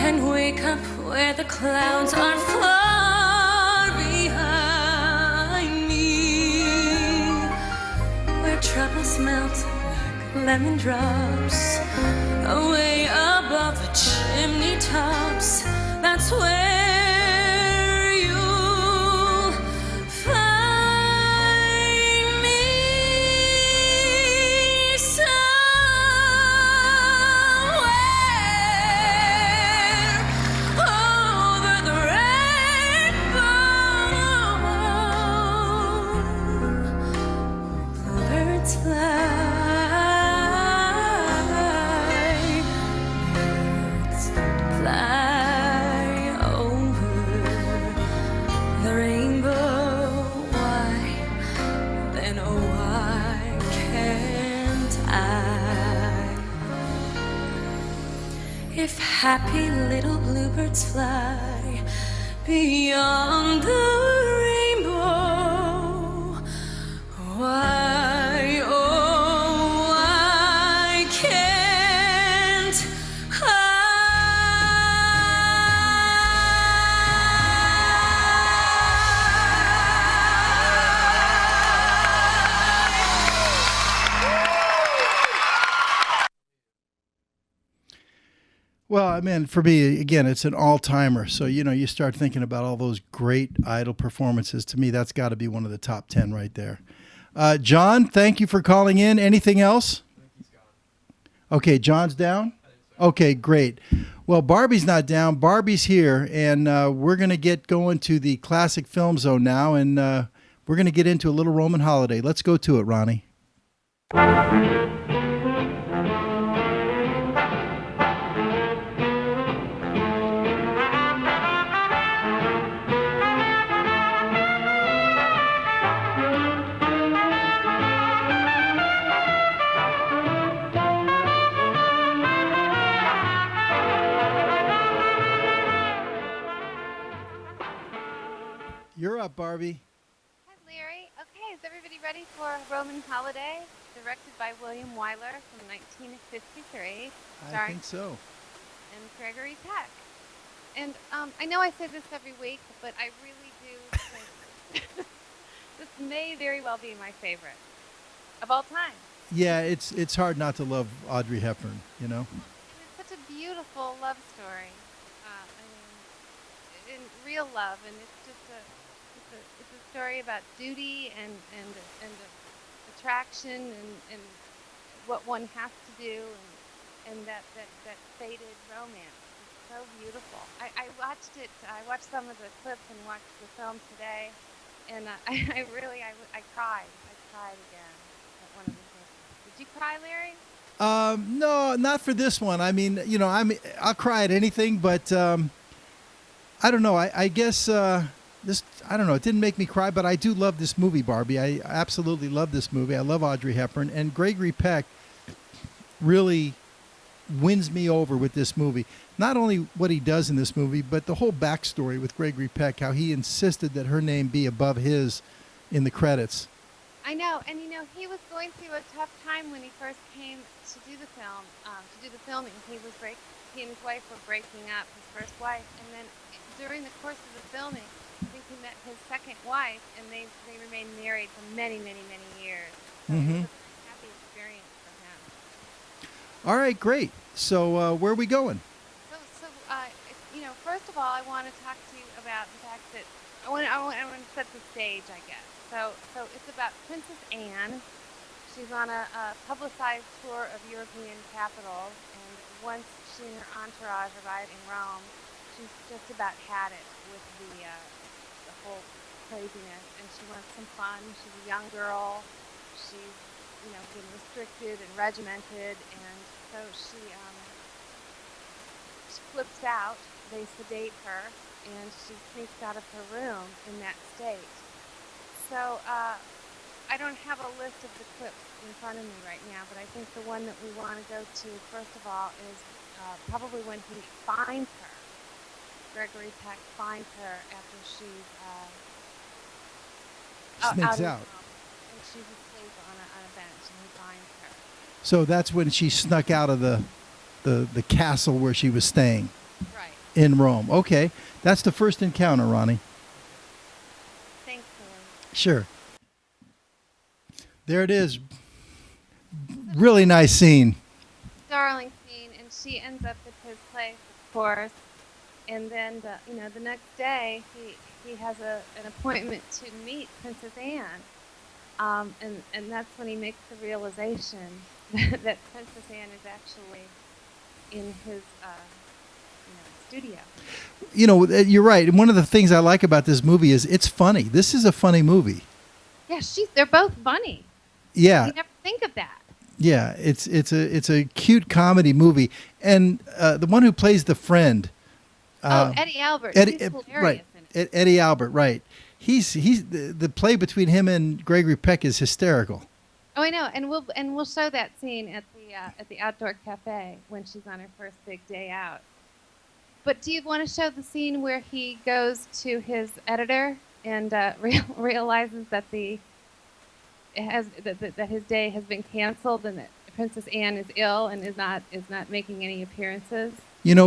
and wake up where the clouds are far behind me, where troubles melt like lemon drops away above the chimney tops. That's where you'll find me, somewhere over the rainbow. Birds fly. If happy little bluebirds fly beyond the rainbow, why, oh, why can't Well, I mean, for me, again, it's an all-timer. So, you know, you start thinking about all those great Idol performances. To me, that's got to be one of the top 10 right there. John, thank you for calling in. Anything else? Okay, John's down? Okay, great. Well, Barbie's not down. Barbie's here, and we're going to get going to the classic film zone now, and we're going to get into a little Roman holiday. Let's go to it, Ronnie. You're up, Barbie. Hi, Larry. Okay, is everybody ready for Roman Holiday, directed by William Wyler from 1953? I think so. And Gregory Peck. And I know I say this every week, but I really do think this may very well be my favorite of all time. Yeah, it's hard not to love Audrey Hepburn, you know? It's such a beautiful love story. I mean, in real love, and it's just it's a story about duty and attraction and what one has to do and that faded romance. It's so beautiful. I watched it. I watched some of the clips and watched the film today, and I cried. I cried again at one of the things. Did you cry, Larry? No, not for this one. I mean, you know, I'll cry at anything, but I don't know. I guess this, I don't know. It didn't make me cry, but I do love this movie, Barbie. I absolutely love this movie. I love Audrey Hepburn, and Gregory Peck really wins me over with this movie. Not only what he does in this movie, but the whole backstory with Gregory Peck, how he insisted that her name be above his in the credits. I know, and you know, he was going through a tough time when he first came to do the film, to do the filming. He and his wife were breaking up, his first wife, and then during the course of the filming, I think he met his second wife, and they remained married for many, many, many years. So it was a happy experience for him. All right, great. So where are we going? So you know, first of all, I want to talk to you about the fact that I want to set the stage, I guess. So it's about Princess Anne. She's on a publicized tour of European capitals, and once she and her entourage arrive in Rome, she's just about had it with the whole craziness, and she wants some fun. She's a young girl. She's, you know, been restricted and regimented, and so she flips out. They sedate her, and she sneaks out of her room in that state. So I don't have a list of the clips in front of me right now, but I think the one that we want to go to first of all is probably when he finds her. Gregory Peck finds her after she's Sneaks out. And she's asleep on a bench, and he finds her. So that's when she snuck out of the the castle where she was staying. Right. In Rome. Okay, that's the first encounter, Ronnie. Thanks, Sure. There it is. Really nice scene. darling scene, and she ends up at his place, of course. And then, the next day, he has an appointment to meet Princess Anne. And that's when he makes the realization that Princess Anne is actually in his studio. You're right. And one of the things I like about this movie is it's funny. This is a funny movie. Yeah, they're both funny. Yeah. You never think of that. Yeah, it's a cute comedy movie, and the one who plays the friend. Eddie Albert. Eddie, He's hilarious right. in it. Eddie Albert, right? He's the play between him and Gregory Peck is hysterical. Oh, I know, and we'll show that scene at the outdoor cafe when she's on her first big day out. But do you want to show the scene where he goes to his editor and realizes that that his day has been canceled and that Princess Anne is ill and is not making any appearances?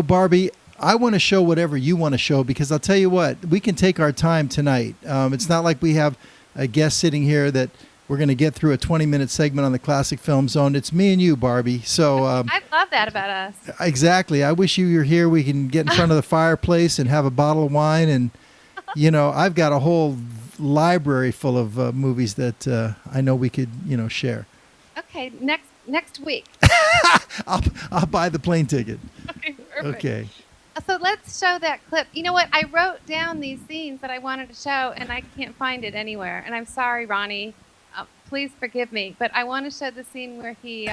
Barbie, I want to show whatever you want to show, because I'll tell you what, we can take our time tonight. It's not like we have a guest sitting here that we're going to get through a 20-minute segment on the Classic Film Zone. It's me and you, Barbie. So I love that about us. Exactly. I wish you were here. We can get in front of the fireplace and have a bottle of wine. And, I've got a whole library full of movies that I know we could, share. Okay, next week. I'll buy the plane ticket. Okay, perfect. Okay. So let's show that clip. You know what? I wrote down these scenes that I wanted to show, and I can't find it anywhere. And I'm sorry, Ronnie. Please forgive me. But I want to show the scene where he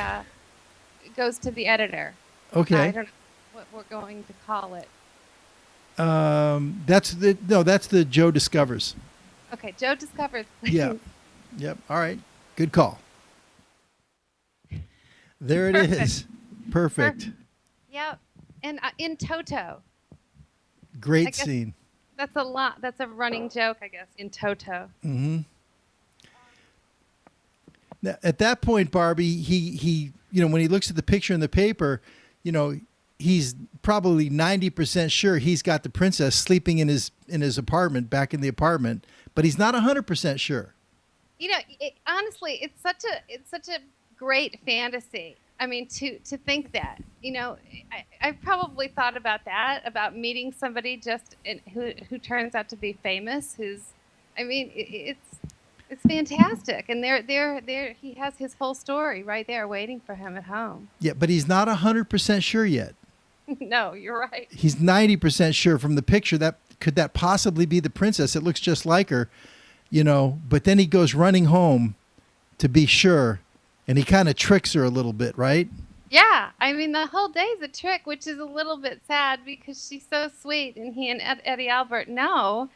goes to the editor. Okay. I don't know what we're going to call it. That's the Joe Discovers. Okay, Joe Discovers. Yeah. Yep. All right. Good call. There it is. Perfect. Yep. And in Toto. Great scene. That's a lot. That's a running joke, I guess, in Toto. Mm-hmm. Now, at that point, Barbie, he when he looks at the picture in the paper, he's probably 90% sure he's got the princess sleeping in his apartment, back in the apartment, but he's not 100% sure. Honestly, it's such a great fantasy. I mean, to think that, I probably thought about that, about meeting somebody who turns out to be famous. It's fantastic, and there he has his whole story right there waiting for him at home. Yeah, but he's not 100% sure yet. No, you're right. He's 90% sure from the picture. Could that possibly be the princess? It looks just like her, But then he goes running home to be sure. And he kind of tricks her a little bit, right? Yeah, I mean, the whole day's a trick, which is a little bit sad because she's so sweet, and he and Eddie Albert know,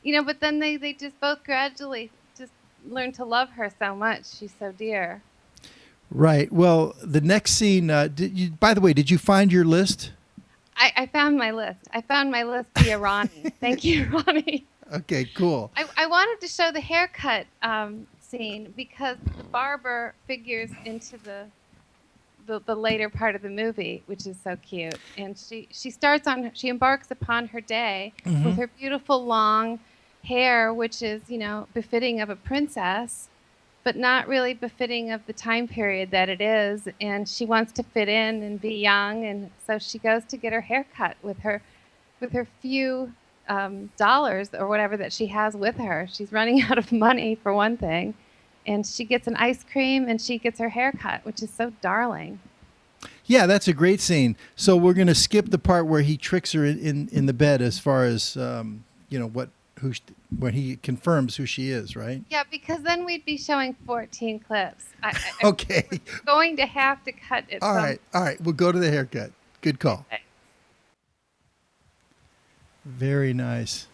but then they just both gradually just learn to love her so much. She's so dear. Right. Well, the next scene, by the way, did you find your list? I found my list. I found my list via Ronnie. Thank you, Ronnie. Okay, cool. I wanted to show the haircut scene because the barber figures into the later part of the movie, which is so cute. And she embarks upon her day with her beautiful long hair, which is, befitting of a princess, but not really befitting of the time period that it is. And she wants to fit in and be young, and so she goes to get her hair cut with her few dollars or whatever that she has with her. She's running out of money, for one thing. And she gets an ice cream and she gets her hair cut, which is so darling. Yeah, that's a great scene. So we're going to skip the part where he tricks her in the bed, as far as when he confirms who she is, right? Yeah, because then we'd be showing 14 clips. Okay. We're going to have to cut it. All right. We'll go to the haircut. Good call. Okay. Very nice.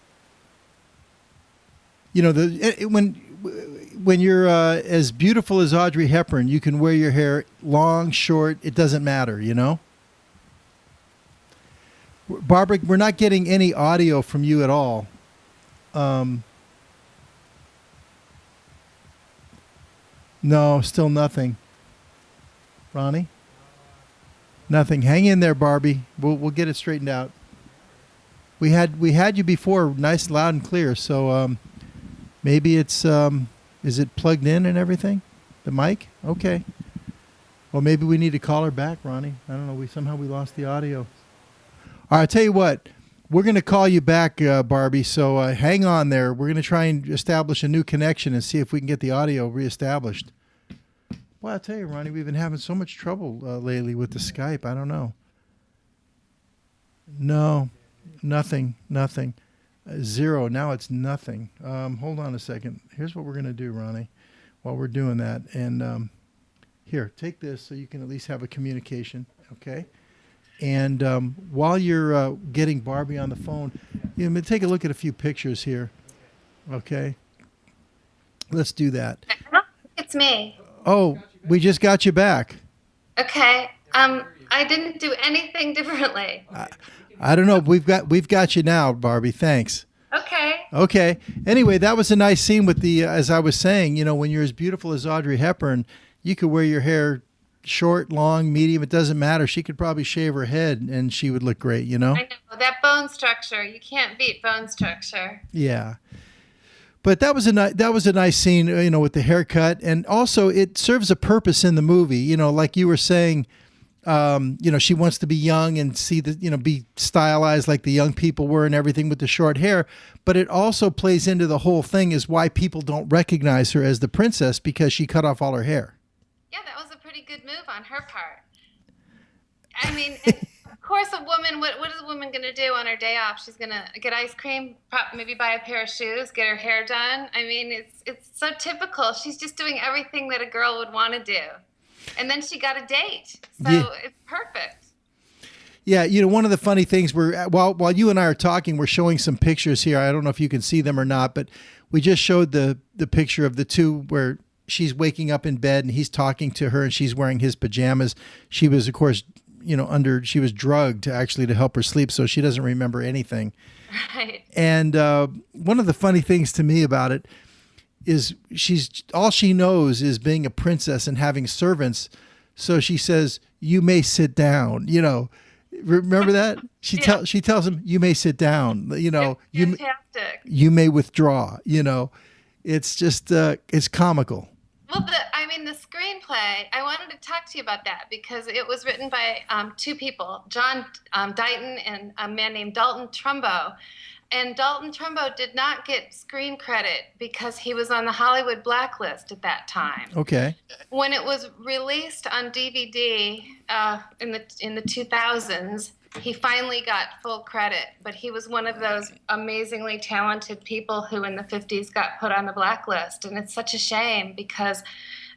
When you're as beautiful as Audrey Hepburn, you can wear your hair long, short. It doesn't matter, Barbara, we're not getting any audio from you at all. No, still nothing. Ronnie? Nothing. Hang in there, Barbie. We'll get it straightened out. We had you before, nice, loud, and clear. So maybe it's is it plugged in and everything? The mic? Okay. Well, maybe we need to call her back, Ronnie. I don't know. We lost the audio. All right. I'll tell you what. We're going to call you back, Barbie. So hang on there. We're going to try and establish a new connection and see if we can get the audio reestablished. Well, I'll tell you, Ronnie, we've been having so much trouble lately with the Skype. I don't know. No, nothing. Zero. Now it's nothing. Hold on a second. Here's what we're going to do, Ronnie, while we're doing that. And here, take this so you can at least have a communication, okay? And while you're getting Barbie on the phone, take a look at a few pictures here, okay? Let's do that. It's me. Oh, we just got you back. Okay. I didn't do anything differently. I don't know. We've got you now, Barbie. Thanks. Okay. Okay. Anyway, that was a nice scene with the, as I was saying, when you're as beautiful as Audrey Hepburn, you could wear your hair short, long, medium. It doesn't matter. She could probably shave her head and she would look great, I know. That bone structure. You can't beat bone structure. Yeah. But that was a nice scene, with the haircut, and also it serves a purpose in the movie. Like you were saying, she wants to be young and see the, be stylized like the young people were and everything with the short hair. But it also plays into the whole thing is why people don't recognize her as the princess because she cut off all her hair. Yeah, that was a pretty good move on her part. I mean, of course, a woman, what is a woman going to do on her day off? She's going to get ice cream, maybe buy a pair of shoes, get her hair done. I mean, it's so typical. She's just doing everything that a girl would want to do. And then she got a date. So It's perfect. Yeah, one of the funny things while you and I are talking, we're showing some pictures here. I don't know if you can see them or not, but we just showed the picture of the two where she's waking up in bed and he's talking to her and she's wearing his pajamas. She was, of course, she was drugged to help her sleep, so she doesn't remember anything. Right. And one of the funny things to me about it is all she knows is being a princess and having servants. So she says, "You may sit down." Remember that? She tells him, "You may sit down." Fantastic. You may withdraw. It's just it's comical. Well, the screenplay, I wanted to talk to you about that because it was written by two people, John Dighton and a man named Dalton Trumbo. And Dalton Trumbo did not get screen credit because he was on the Hollywood blacklist at that time. Okay. When it was released on DVD in the 2000s, he finally got full credit, but he was one of those amazingly talented people who in the 50s got put on the blacklist. And it's such a shame because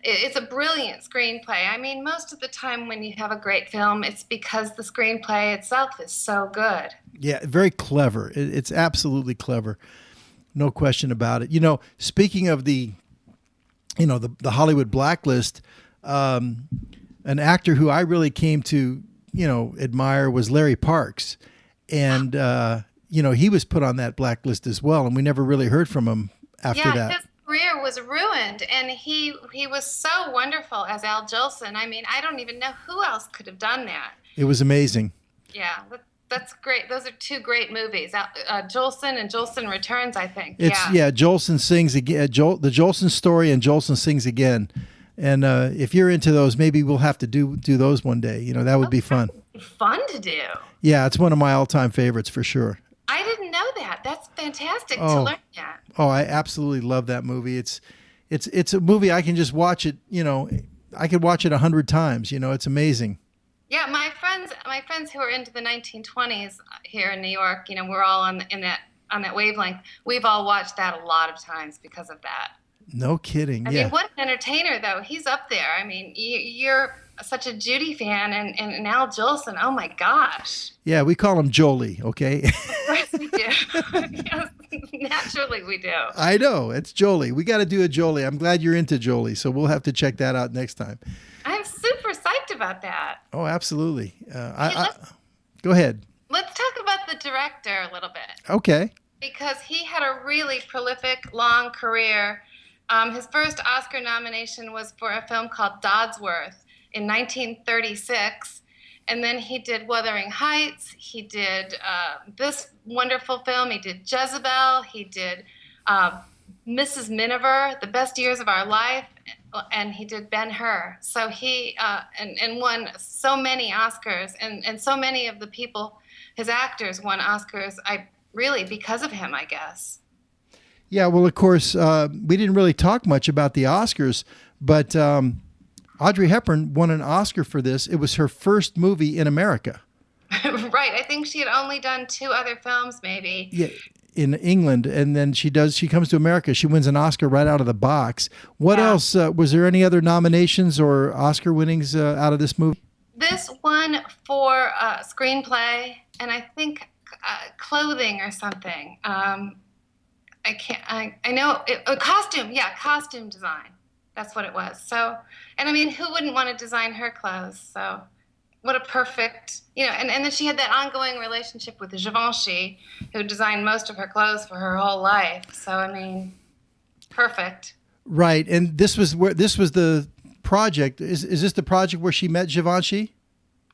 it's a brilliant screenplay. I mean, most of the time when you have a great film, it's because the screenplay itself is so good. Yeah, very clever. It's absolutely clever. No question about it. Speaking of the Hollywood blacklist, an actor who I really came to, admire was Larry Parks. And, he was put on that blacklist as well. And we never really heard from him after that. His career was ruined. And he was so wonderful as Al Jolson. I mean, I don't even know who else could have done that. It was amazing. Yeah, that's great. Those are two great movies. Jolson and Jolson Returns, I think. Jolson sings again. The Jolson Story and Jolson Sings Again. And if you're into those, maybe we'll have to do those one day. That would be fun. Fun to do. Yeah, it's one of my all-time favorites for sure. I didn't know that. That's fantastic to learn that. Oh, I absolutely love that movie. It's a movie I can just watch it. I could watch it 100 times. It's amazing. Yeah, my friends who are into the 1920s here in New York, we're all on that wavelength. We've all watched that a lot of times because of that. No kidding. I mean, what an entertainer, though. He's up there. I mean, you're such a Judy fan and Al Jolson. Oh, my gosh. Yeah, we call him Jolie, okay? Of course we do. Yes, naturally we do. I know. It's Jolie. We got to do a Jolie. I'm glad you're into Jolie, so we'll have to check that out next time. I'm super psyched about that. Oh, absolutely. Go ahead. Let's talk about the director a little bit. Okay. Because he had a really prolific, long career. His first Oscar nomination was for a film called Dodsworth in 1936. And then he did Wuthering Heights. He did this wonderful film. He did Jezebel. He did Mrs. Miniver, The Best Years of Our Life. And he did Ben-Hur. So he and won so many Oscars. And so many of the people, his actors, won Oscars, really because of him, I guess. Yeah, well, of course, we didn't really talk much about the Oscars, but Audrey Hepburn won an Oscar for this. It was her first movie in America. Right. I think she had only done 2 other films, maybe. Yeah, in England, and then she comes to America. She wins an Oscar right out of the box. What else? Was there any other nominations or Oscar winnings out of this movie? This won for screenplay, and I think clothing or something. I know, costume. Yeah, costume design. That's what it was. So, and I mean, who wouldn't want to design her clothes? So what a perfect, and then she had that ongoing relationship with Givenchy, who designed most of her clothes for her whole life. So, I mean, perfect. Right. And this was the project. Is this the project where she met Givenchy?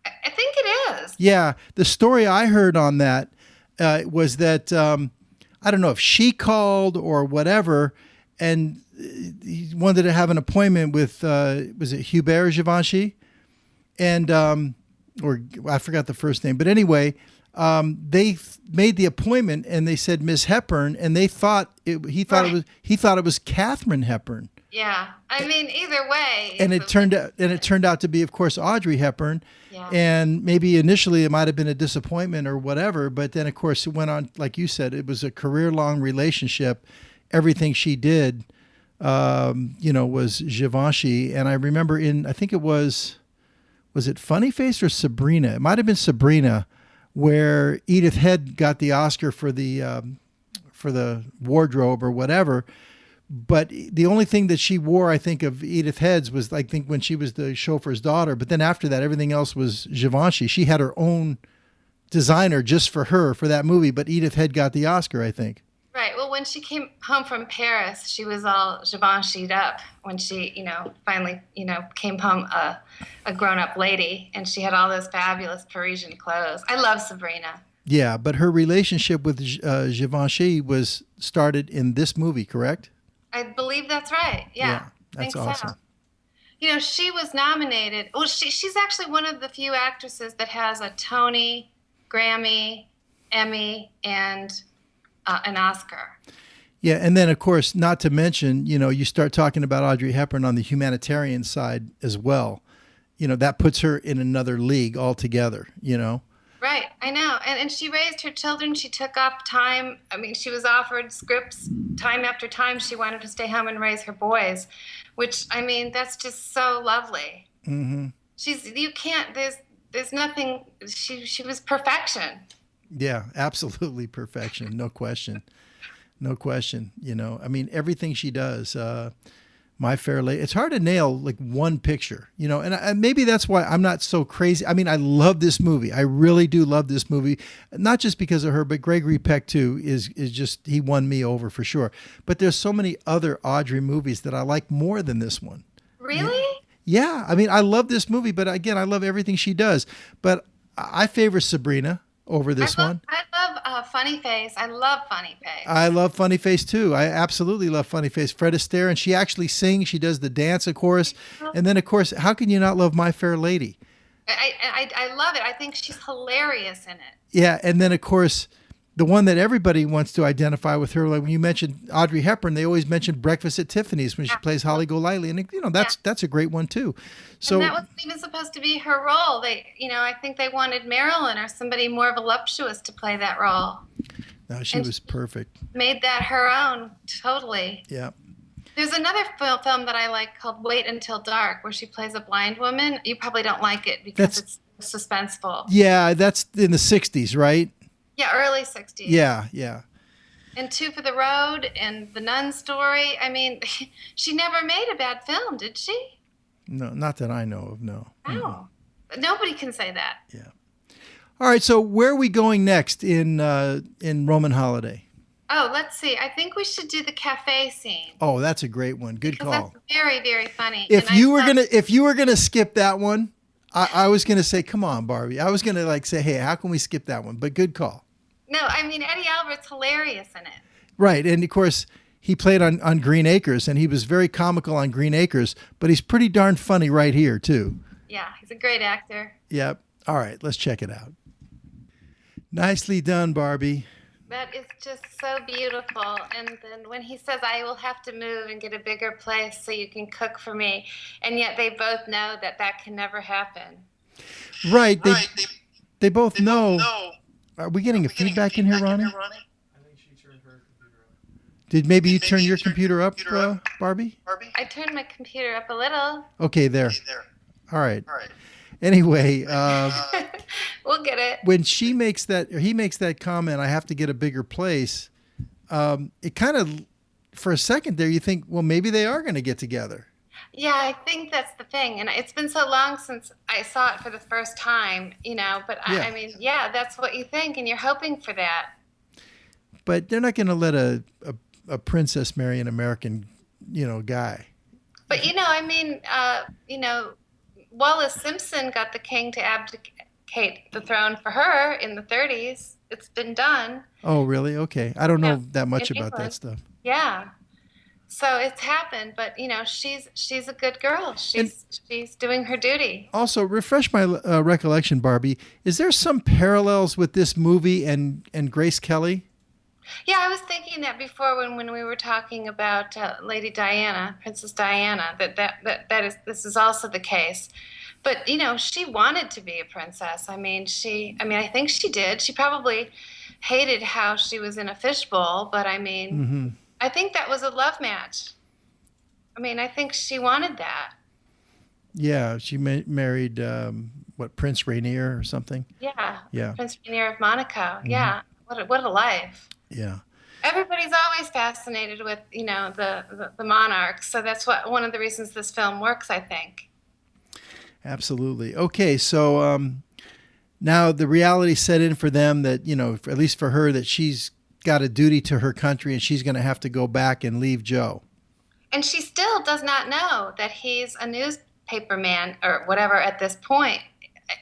I think it is. Yeah. The story I heard on that was that, I don't know if she called or whatever, and he wanted to have an appointment with, was it Hubert Givenchy? And, or I forgot the first name, but anyway, they made the appointment and they said Miss Hepburn, and he thought it was Katharine Hepburn. Yeah, I mean, either way. And it turned out to be, of course, Audrey Hepburn. Yeah. And maybe initially it might have been a disappointment or whatever, but then of course it went on, like you said, it was a career-long relationship. Everything she did, was Givenchy. And I remember I think it was it Funny Face or Sabrina? It might have been Sabrina, where Edith Head got the Oscar for the wardrobe or whatever. But the only thing that she wore, I think, of Edith Head's was, I think, when she was the chauffeur's daughter. But then after that, everything else was Givenchy. She had her own designer just for her for that movie. But Edith Head got the Oscar, I think. Right. Well, when she came home from Paris, she was all Givenchy'd up when she, finally, came home a grown-up lady. And she had all those fabulous Parisian clothes. I love Sabrina. Yeah, but her relationship with Givenchy was started in this movie, correct? I believe that's right. Yeah, that's I think awesome. So. She was nominated. Well, she's actually one of the few actresses that has a Tony, Grammy, Emmy, and an Oscar. Yeah, and then, of course, not to mention, you start talking about Audrey Hepburn on the humanitarian side as well. That puts her in another league altogether, Right, I know. And she raised her children. She took up time. I mean, she was offered scripts time after time. She wanted to stay home and raise her boys, which, I mean, that's just so lovely. Mm-hmm. There's nothing, she was perfection. Yeah, absolutely perfection. No question. No question. I mean, everything she does, My Fair Lady, it's hard to nail like one picture, and maybe that's why I'm not so crazy. I mean, I love this movie. I really do love this movie, not just because of her, but Gregory Peck too is just, he won me over for sure. But there's so many other Audrey movies that I like more than this one. Really? Yeah. I mean, I love this movie, but again, I love everything she does. But I favor Sabrina over this one. I love Funny Face. I love Funny Face. I love Funny Face too. I absolutely love Funny Face. Fred Astaire, and she actually sings. She does the dance, of course. And then, of course, how can you not love My Fair Lady? I love it. I think she's hilarious in it. Yeah, and then, of course, the one that everybody wants to identify with her, like when you mentioned Audrey Hepburn, they always mention Breakfast at Tiffany's when she plays Holly Golightly, and that's a great one too. So and that wasn't even supposed to be her role. I think they wanted Marilyn or somebody more voluptuous to play that role. No, she was perfect. Made that her own, totally. Yeah. There's another film that I like called Wait Until Dark, where she plays a blind woman. You probably don't like it because it's suspenseful. Yeah, that's in the 60s, right? Yeah, early 60s. Yeah. And Two for the Road and The Nun Story. I mean, she never made a bad film, did she? No, not that I know of, no. No. Nobody can say that. Yeah. All right, so where are we going next in Roman Holiday? Oh, let's see. I think we should do the cafe scene. Oh, that's a great one. Good call. That's very, very funny. If you were gonna skip that one, I was going to say, come on, Barbie. I was going to like say, hey, how can we skip that one? But good call. No, I mean, Eddie Albert's hilarious in it. Right. And of course, he played on Green Acres, and he was very comical on Green Acres, but he's pretty darn funny right here, too. Yeah, he's a great actor. Yep. All right, let's check it out. Nicely done, Barbie. That is just so beautiful. And then when he says, I will have to move and get a bigger place so you can cook for me, and yet they both know that that can never happen. Right. They both know. Are we getting a feedback in here, Ronnie? Did maybe you turn your computer up, Barbie? I turned my computer up a little. Okay, there. All right. Anyway, we'll get it. When he makes that comment, I have to get a bigger place. It kind of, for a second there, you think, well, maybe they are going to get together. Yeah, I think that's the thing. And it's been so long since I saw it for the first time, but Yeah. I mean, yeah, that's what you think, and you're hoping for that. But they're not going to let a princess marry an American, guy. But, I mean, Wallace Simpson got the king to abdicate the throne for her in the 30s. It's been done. Oh, really? Okay. I don't know that much in about that England. stuff. Yeah. So it's happened, but she's a good girl. She's doing her duty. Also, refresh my recollection, Barbie. Is there some parallels with this movie and Grace Kelly? Yeah, I was thinking that before when we were talking about Lady Diana, Princess Diana, this is also the case. But she wanted to be a princess. I think she did. She probably hated how she was in a fishbowl, but I think that was a love match. I think she wanted that. Yeah, she married Prince Rainier or something. Yeah. Prince Rainier of Monaco. Mm-hmm. Yeah. What a life. Yeah. Everybody's always fascinated with, the monarchs. So that's one of the reasons this film works, I think. Absolutely. Okay, so now the reality set in for them that, at least for her, that she's got a duty to her country and she's going to have to go back and leave Joe. And she still does not know that he's a newspaper man or whatever at this point.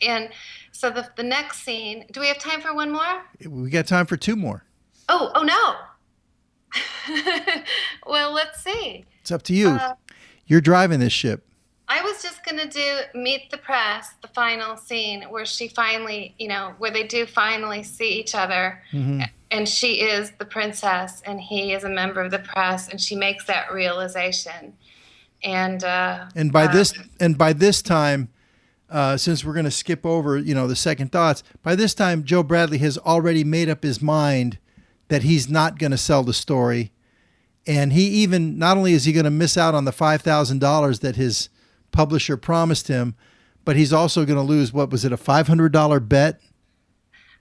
And so the next scene, do we have time for one more? We got time for two more. Oh no. Well, let's see. It's up to you. You're driving this ship. I was just going to do Meet the Press, the final scene where she finally, where they do finally see each other. Mm-hmm. And she is the princess and he is a member of the press, and she makes that realization. And by this time, since we're going to skip over, the second thoughts, by this time, Joe Bradley has already made up his mind that he's not going to sell the story. And not only is he going to miss out on the $5,000 that his publisher promised him, but he's also going to lose, what was it, a $500 bet?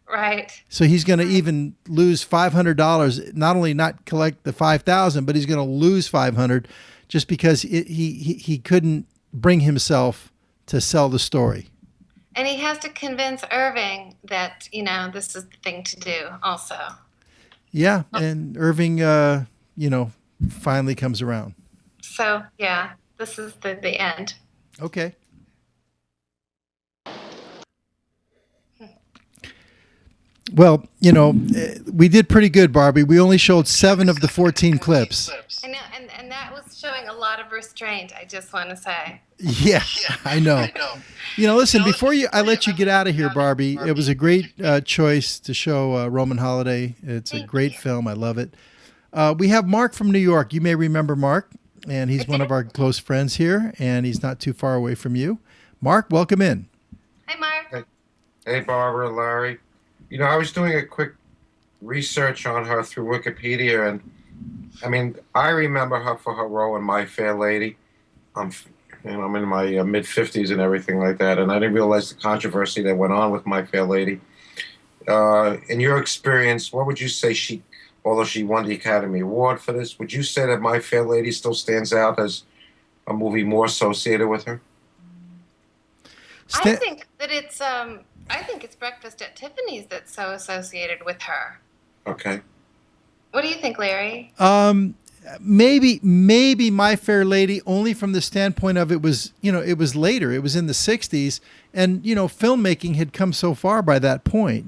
Right. So he's going to even lose $500, not only not collect the $5,000, but he's going to lose $500 just because he couldn't bring himself to sell the story. And he has to convince Irving that, this is the thing to do also. Yeah, and Irving, finally comes around. So, yeah, this is the end. Okay. Well, we did pretty good, Barbie. We only showed 7 of the 14 clips. I know, and that was showing a lot of restraint, I just want to say. Yeah, I know. Listen, before I let you get out of here, Barbie, it was a great choice to show Roman Holiday. It's a great film. I love it. We have Mark from New York. You may remember Mark, and he's one of our close friends here, and he's not too far away from you. Mark, welcome in. Hi, Mark. Hey, Barbara, Larry. I was doing a quick research on her through Wikipedia, and I remember her for her role in My Fair Lady. I'm in my mid-50s and everything like that, and I didn't realize the controversy that went on with My Fair Lady. In your experience, what would you say although she won the Academy Award for this, would you say that My Fair Lady still stands out as a movie more associated with her? I think that it's Breakfast at Tiffany's that's so associated with her. Okay. What do you think, Larry? maybe My Fair Lady, only from the standpoint of it was later. It was in the 60s, and filmmaking had come so far by that point.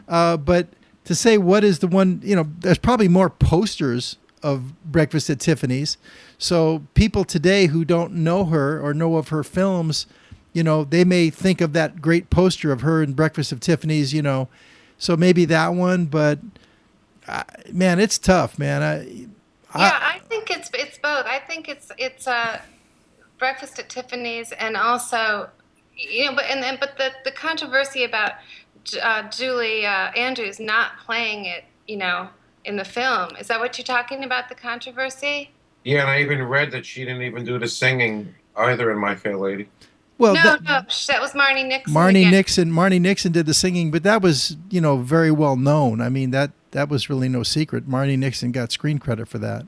But to say what is the one, there's probably more posters of Breakfast at Tiffany's. So people today who don't know her or know of her films, they may think of that great poster of her in Breakfast at Tiffany's, so maybe that one. But man, it's tough, man. I think it's both. I think it's Breakfast at Tiffany's, and also, but the controversy about Julie Andrews not playing it, in the film. Is that what you're talking about? The controversy? Yeah, and I even read that she didn't even do the singing either in My Fair Lady. Well, no, that was Marnie Nixon. Marnie Nixon did the singing, but that was, very well known. I mean, that was really no secret. Marnie Nixon got screen credit for that.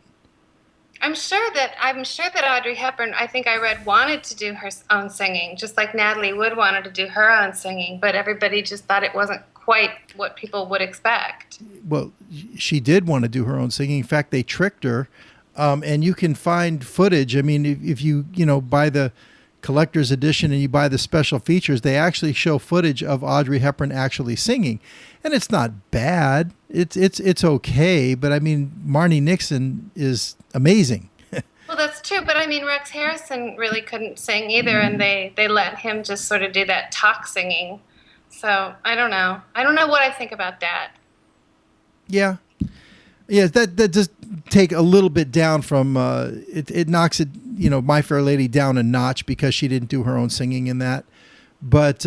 I'm sure that Audrey Hepburn, I think I read, wanted to do her own singing, just like Natalie Wood wanted to do her own singing, but everybody just thought it wasn't quite what people would expect. Well, she did want to do her own singing. In fact, they tricked her, and you can find footage. I mean, if you buy the collector's edition and you buy the special features, they actually show footage of Audrey Hepburn actually singing, and it's not bad. It's okay, but I mean, Marnie Nixon is amazing. Well, that's true, but I mean, Rex Harrison really couldn't sing either, and they let him just sort of do that talk singing. So I don't know what I think about that. Yeah, that does take a little bit down from it knocks it, My Fair Lady down a notch because she didn't do her own singing in that, but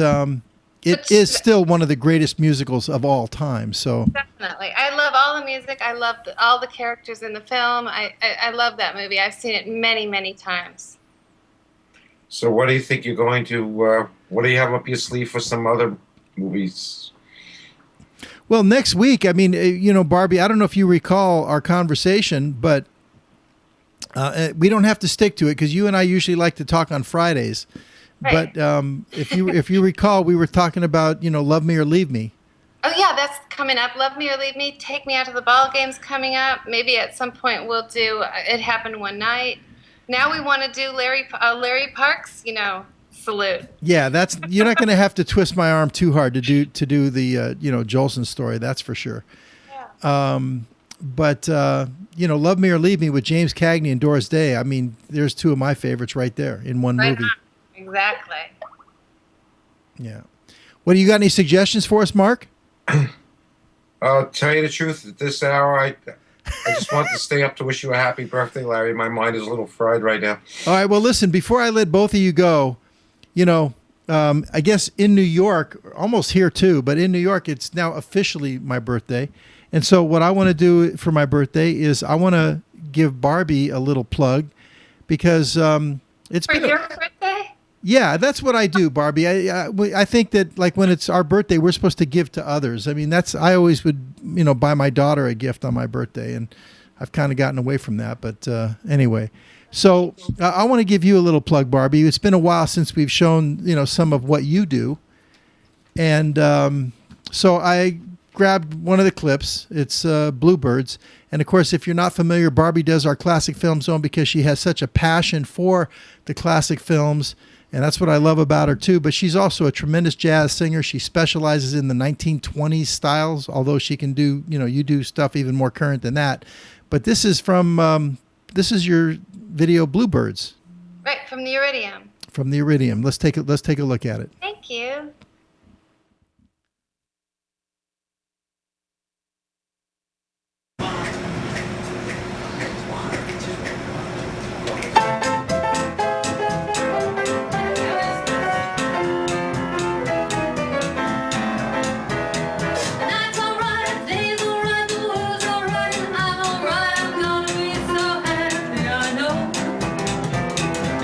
it is still one of the greatest musicals of all time. So definitely, I love all the music. I love all the characters in the film. I love that movie. I've seen it many, many times. So what do you think you're going to? What do you have up your sleeve for some other movies? Well, next week, I mean, Barbie, I don't know if you recall our conversation, but we don't have to stick to it because you and I usually like to talk on Fridays. Right. But if you recall, we were talking about, Love Me or Leave Me. Oh, yeah, that's coming up. Love Me or Leave Me, Take Me Out to the Ball Game's coming up. Maybe at some point we'll do It Happened One Night. Now we want to do Larry Parks, salute. Yeah, you're not going to have to twist my arm too hard to do the Jolson story. That's for sure. Yeah. But Love Me or Leave Me with James Cagney and Doris Day. I mean, there's two of my favorites right there in one movie. Exactly. Yeah. What do you got? Any suggestions for us, Mark? I'll tell you the truth. At this hour, I just want to stay up to wish you a happy birthday, Larry. My mind is a little fried right now. All right. Well, listen. Before I let both of you go, I guess in New York, almost here too, but in New York, it's now officially my birthday. And so what I want to do for my birthday is I want to give Barbie a little plug because it's for your birthday? Yeah, that's what I do, Barbie. I think that like when it's our birthday, we're supposed to give to others. I mean, I always would, buy my daughter a gift on my birthday, and I've kind of gotten away from that. But anyway, so I want to give you a little plug, Barbie. It's been a while since we've shown, some of what you do. And so I grabbed one of the clips. It's Bluebirds. And of course, if you're not familiar, Barbie does our Classic Film Zone because she has such a passion for the classic films. And that's what I love about her, too. But she's also a tremendous jazz singer. She specializes in the 1920s styles, although she can do, you do stuff even more current than that. But this is this is your video, Bluebirds. Right, from the Iridium. From the Iridium. Let's take a look at it. Thank you.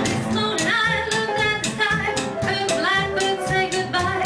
This morning I looked at the sky, heard blackbirds say goodbye.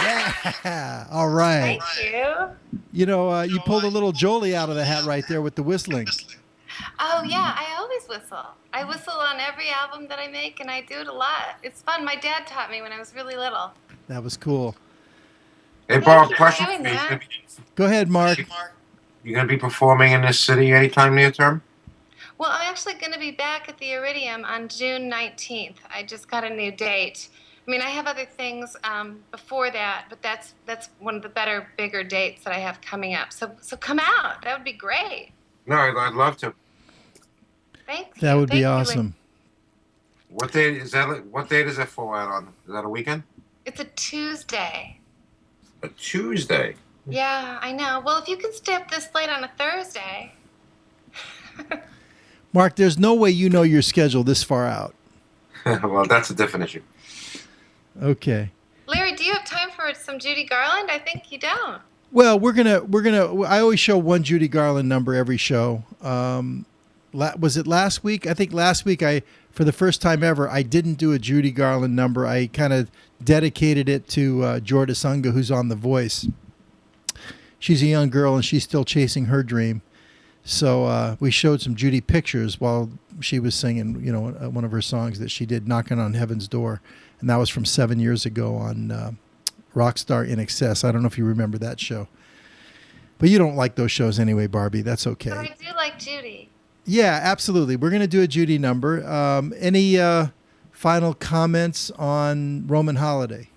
Yeah. All right. Thank you. You know, you pulled a little Jolie out of the hat right there with the whistling. Oh, yeah, I always whistle. I whistle on every album that I make, and I do it a lot. It's fun. My dad taught me when I was really little. That was cool. Hey, Bob, Thank you for question for doing you. that. Go ahead, Mark. You going to be performing in this city anytime near term? Well, I'm actually going to be back at the Iridium on June 19th. I just got a new date. I mean, I have other things before that, but that's one of the better, bigger dates that I have coming up. So come out. That would be great. No, I'd love to. Thanks. That would be Thank you. awesome. What date is that? What date is that for out on? Is that a weekend? It's a Tuesday. A Tuesday. Yeah, I know. Well, if you can stay up this late on a Thursday. Mark, there's no way you know your schedule this far out. Well, that's a different issue. Okay. Larry, do you have time for some Judy Garland? I think you don't. Well, we're gonna. I always show one Judy Garland number every show. Was it last week? I think last week for the first time ever, I didn't do a Judy Garland number. I kind of dedicated it to Jorda Sunga, who's on The Voice. She's a young girl and she's still chasing her dream. So we showed some Judy pictures while she was singing, you know, one of her songs that she did, "Knocking on Heaven's Door," and that was from 7 years ago on Rockstar in Excess. I don't know if you remember that show, but you don't like those shows anyway, Barbie. That's okay. But I do like Judy. Yeah, absolutely. We're going to do a Judy number. Any final comments on Roman Holiday?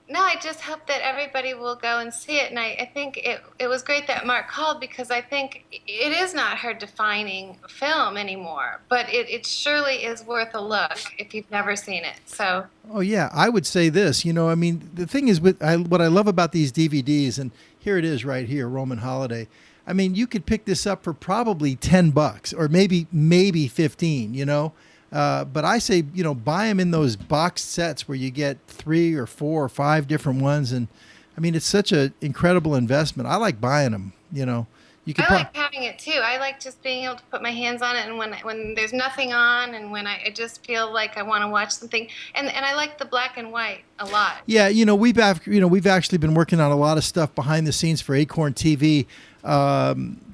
No, I just hope that everybody will go and see it. And I think it was great that Mark called, because I think it is not her defining film anymore. But it surely is worth a look if you've never seen it. So. Oh, yeah. I would say this. You know, I mean, the thing is, what I love about these DVDs, and here it is right here, Roman Holiday. I mean, you could pick this up for probably $10 or maybe 15, you know. But I say, you know, buy them in those boxed sets where you get 3 or 4 or 5 different ones. And I mean, it's such an incredible investment. I like buying them, you know. I like having it too. I like just being able to put my hands on it, and when there's nothing on, and when I just feel like I want to watch something, and I like the black and white a lot. Yeah, you know, we've actually been working on a lot of stuff behind the scenes for Acorn TV,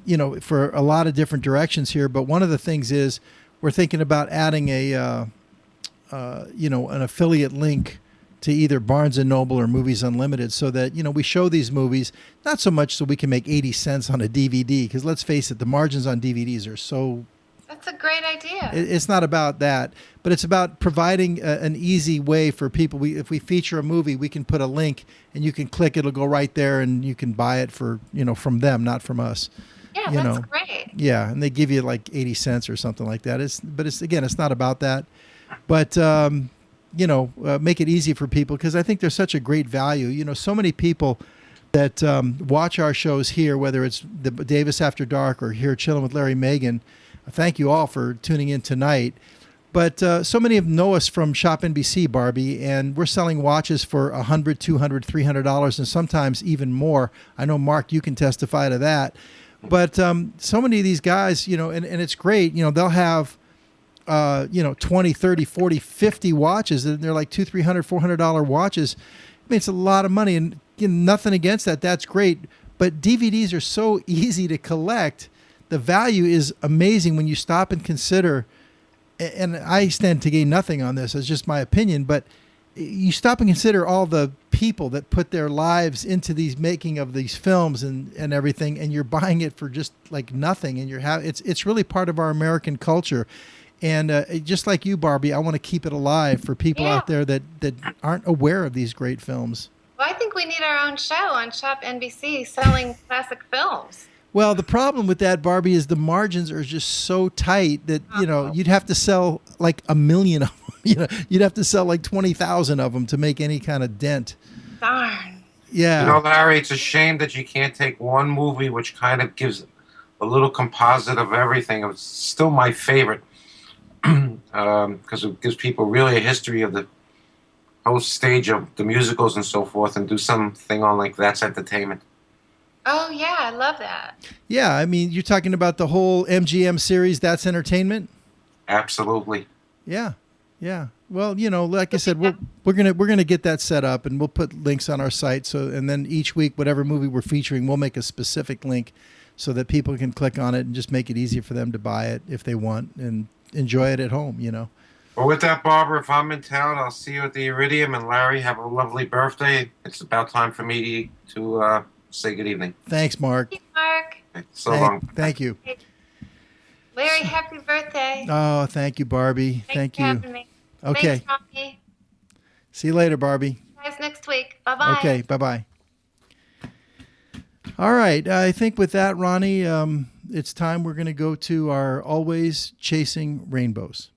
you know, for a lot of different directions here. But one of the things is we're thinking about adding a, you know, an affiliate link to either Barnes & Noble or Movies Unlimited, so that, you know, we show these movies, not so much so we can make 80 cents on a DVD, because let's face it, the margins on DVDs are so... That's a great idea. It's not about that, but it's about providing an easy way for people. If we feature a movie, we can put a link and you can click, it'll go right there and you can buy it for, you know, from them, not from us. Yeah, you that's know. great. Yeah, and they give you like 80 cents or something like that. But it's not about that. But, you know, make it easy for people, because I think there's such a great value. You know, so many people that watch our shows here, whether it's the Davis After Dark or here Chilling with Larry Megan. Thank you all for tuning in tonight. But so many of them know us from Shop NBC, Barbie, and we're selling watches for $100, $200, $300, and sometimes even more. I know, Mark, you can testify to that. But so many of these guys, you know, and it's great, you know, they'll have, you know, 20, 30, 40, 50 watches, and they're like $200, $300, $400 watches. I mean, it's a lot of money, and you know, nothing against that. That's great. But DVDs are so easy to collect. The value is amazing when you stop and consider, and I stand to gain nothing on this, it's just my opinion, but you stop and consider all the people that put their lives into these making of these films and everything, and you're buying it for just like nothing, and it's really part of our American culture. And just like you, Barbie, I want to keep it alive for people out there that aren't aware of these great films. Well, I think we need our own show on Shop NBC selling classic films. Well, the problem with that, Barbie, is the margins are just so tight that, you know, you'd have to sell like 1 million of them. You know, you'd have to sell like 20,000 of them to make any kind of dent. Darn. Yeah. You know, Larry, it's a shame that you can't take one movie which kind of gives a little composite of everything. It's still my favorite, because it gives people really a history of the whole stage of the musicals and so forth, and do something on like That's Entertainment. Oh, yeah, I love that. Yeah, I mean, you're talking about the whole MGM series, That's Entertainment? Absolutely. Yeah, yeah. Well, you know, like I said, we're gonna get that set up, and we'll put links on our site. So, and then each week, whatever movie we're featuring, we'll make a specific link so that people can click on it and just make it easy for them to buy it if they want and enjoy it at home. You know. Well, with that, Barbara, if I'm in town, I'll see you at the Iridium. And Larry, have a lovely birthday. It's about time for me to say good evening. Thanks, Mark. Thank you, Mark. Okay, so long. Thank you. Larry, happy birthday. Oh, thank you, Barbie. Thank for you. having me. Okay. Thanks, Ronnie. See you later, Barbie. Guys, next week. Bye-bye. Okay, bye-bye. All right, I think with that, Ronnie, it's time we're going to go to our Always Chasing Rainbows.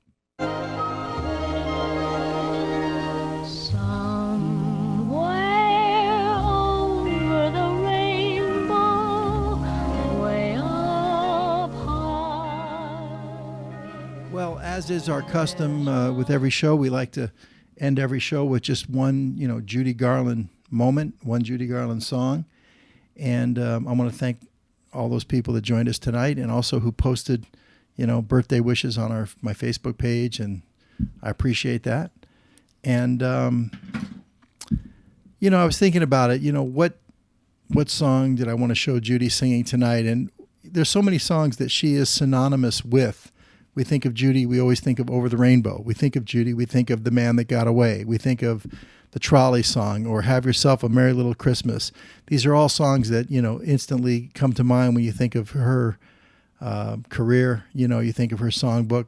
Well, as is our custom with every show, we like to end every show with just one, Judy Garland moment, one Judy Garland song. And I want to thank all those people that joined us tonight and also who posted, birthday wishes on my Facebook page, and I appreciate that. And, I was thinking about it, what song did I want to show Judy singing tonight? And there's so many songs that she is synonymous with. We think of Judy, we always think of Over the Rainbow. We think of Judy, we think of The Man That Got Away. We think of the Trolley Song or Have Yourself a Merry Little Christmas. These are all songs that, instantly come to mind when you think of her career. You think of her songbook.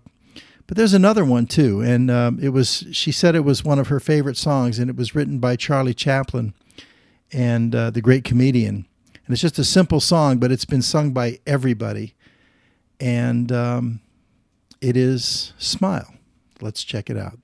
But there's another one too, and she said it was one of her favorite songs, and it was written by Charlie Chaplin and the great comedian. And it's just a simple song, but it's been sung by everybody. And it is Smile. Let's check it out.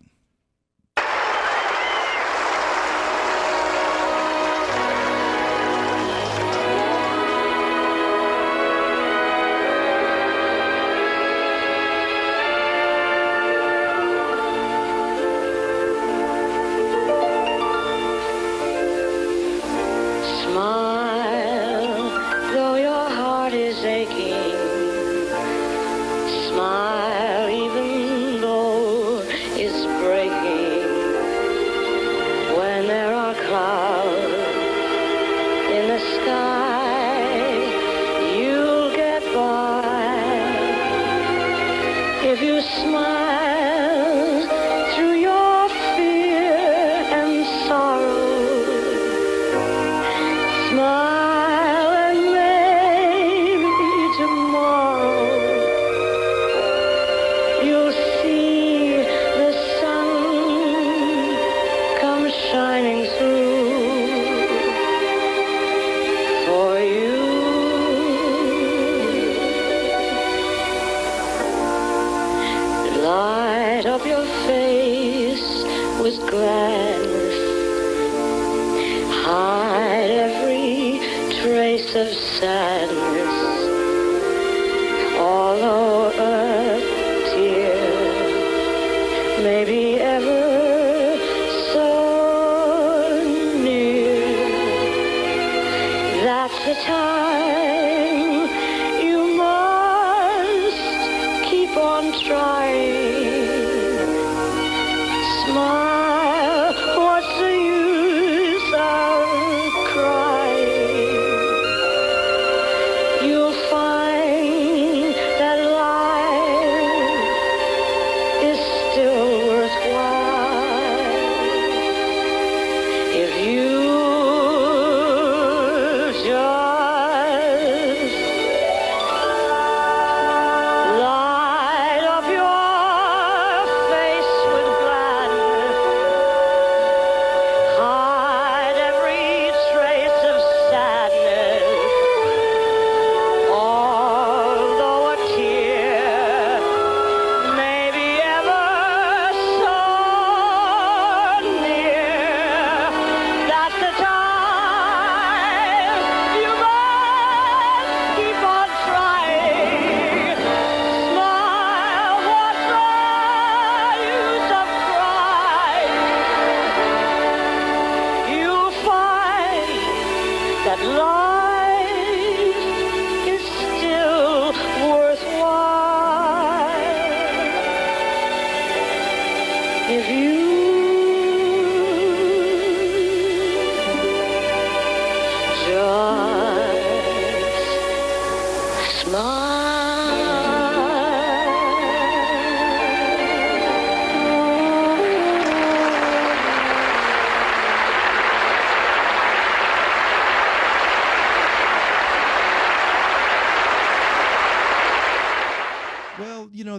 If you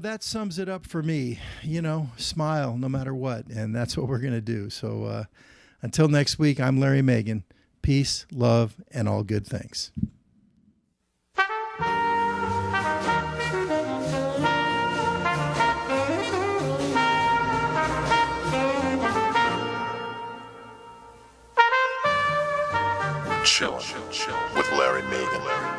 that sums it up for me. You know, smile no matter what, and that's what we're going to do. So until next week, I'm Larry Megan. Peace, love, and all good things. Chill with Larry Megan.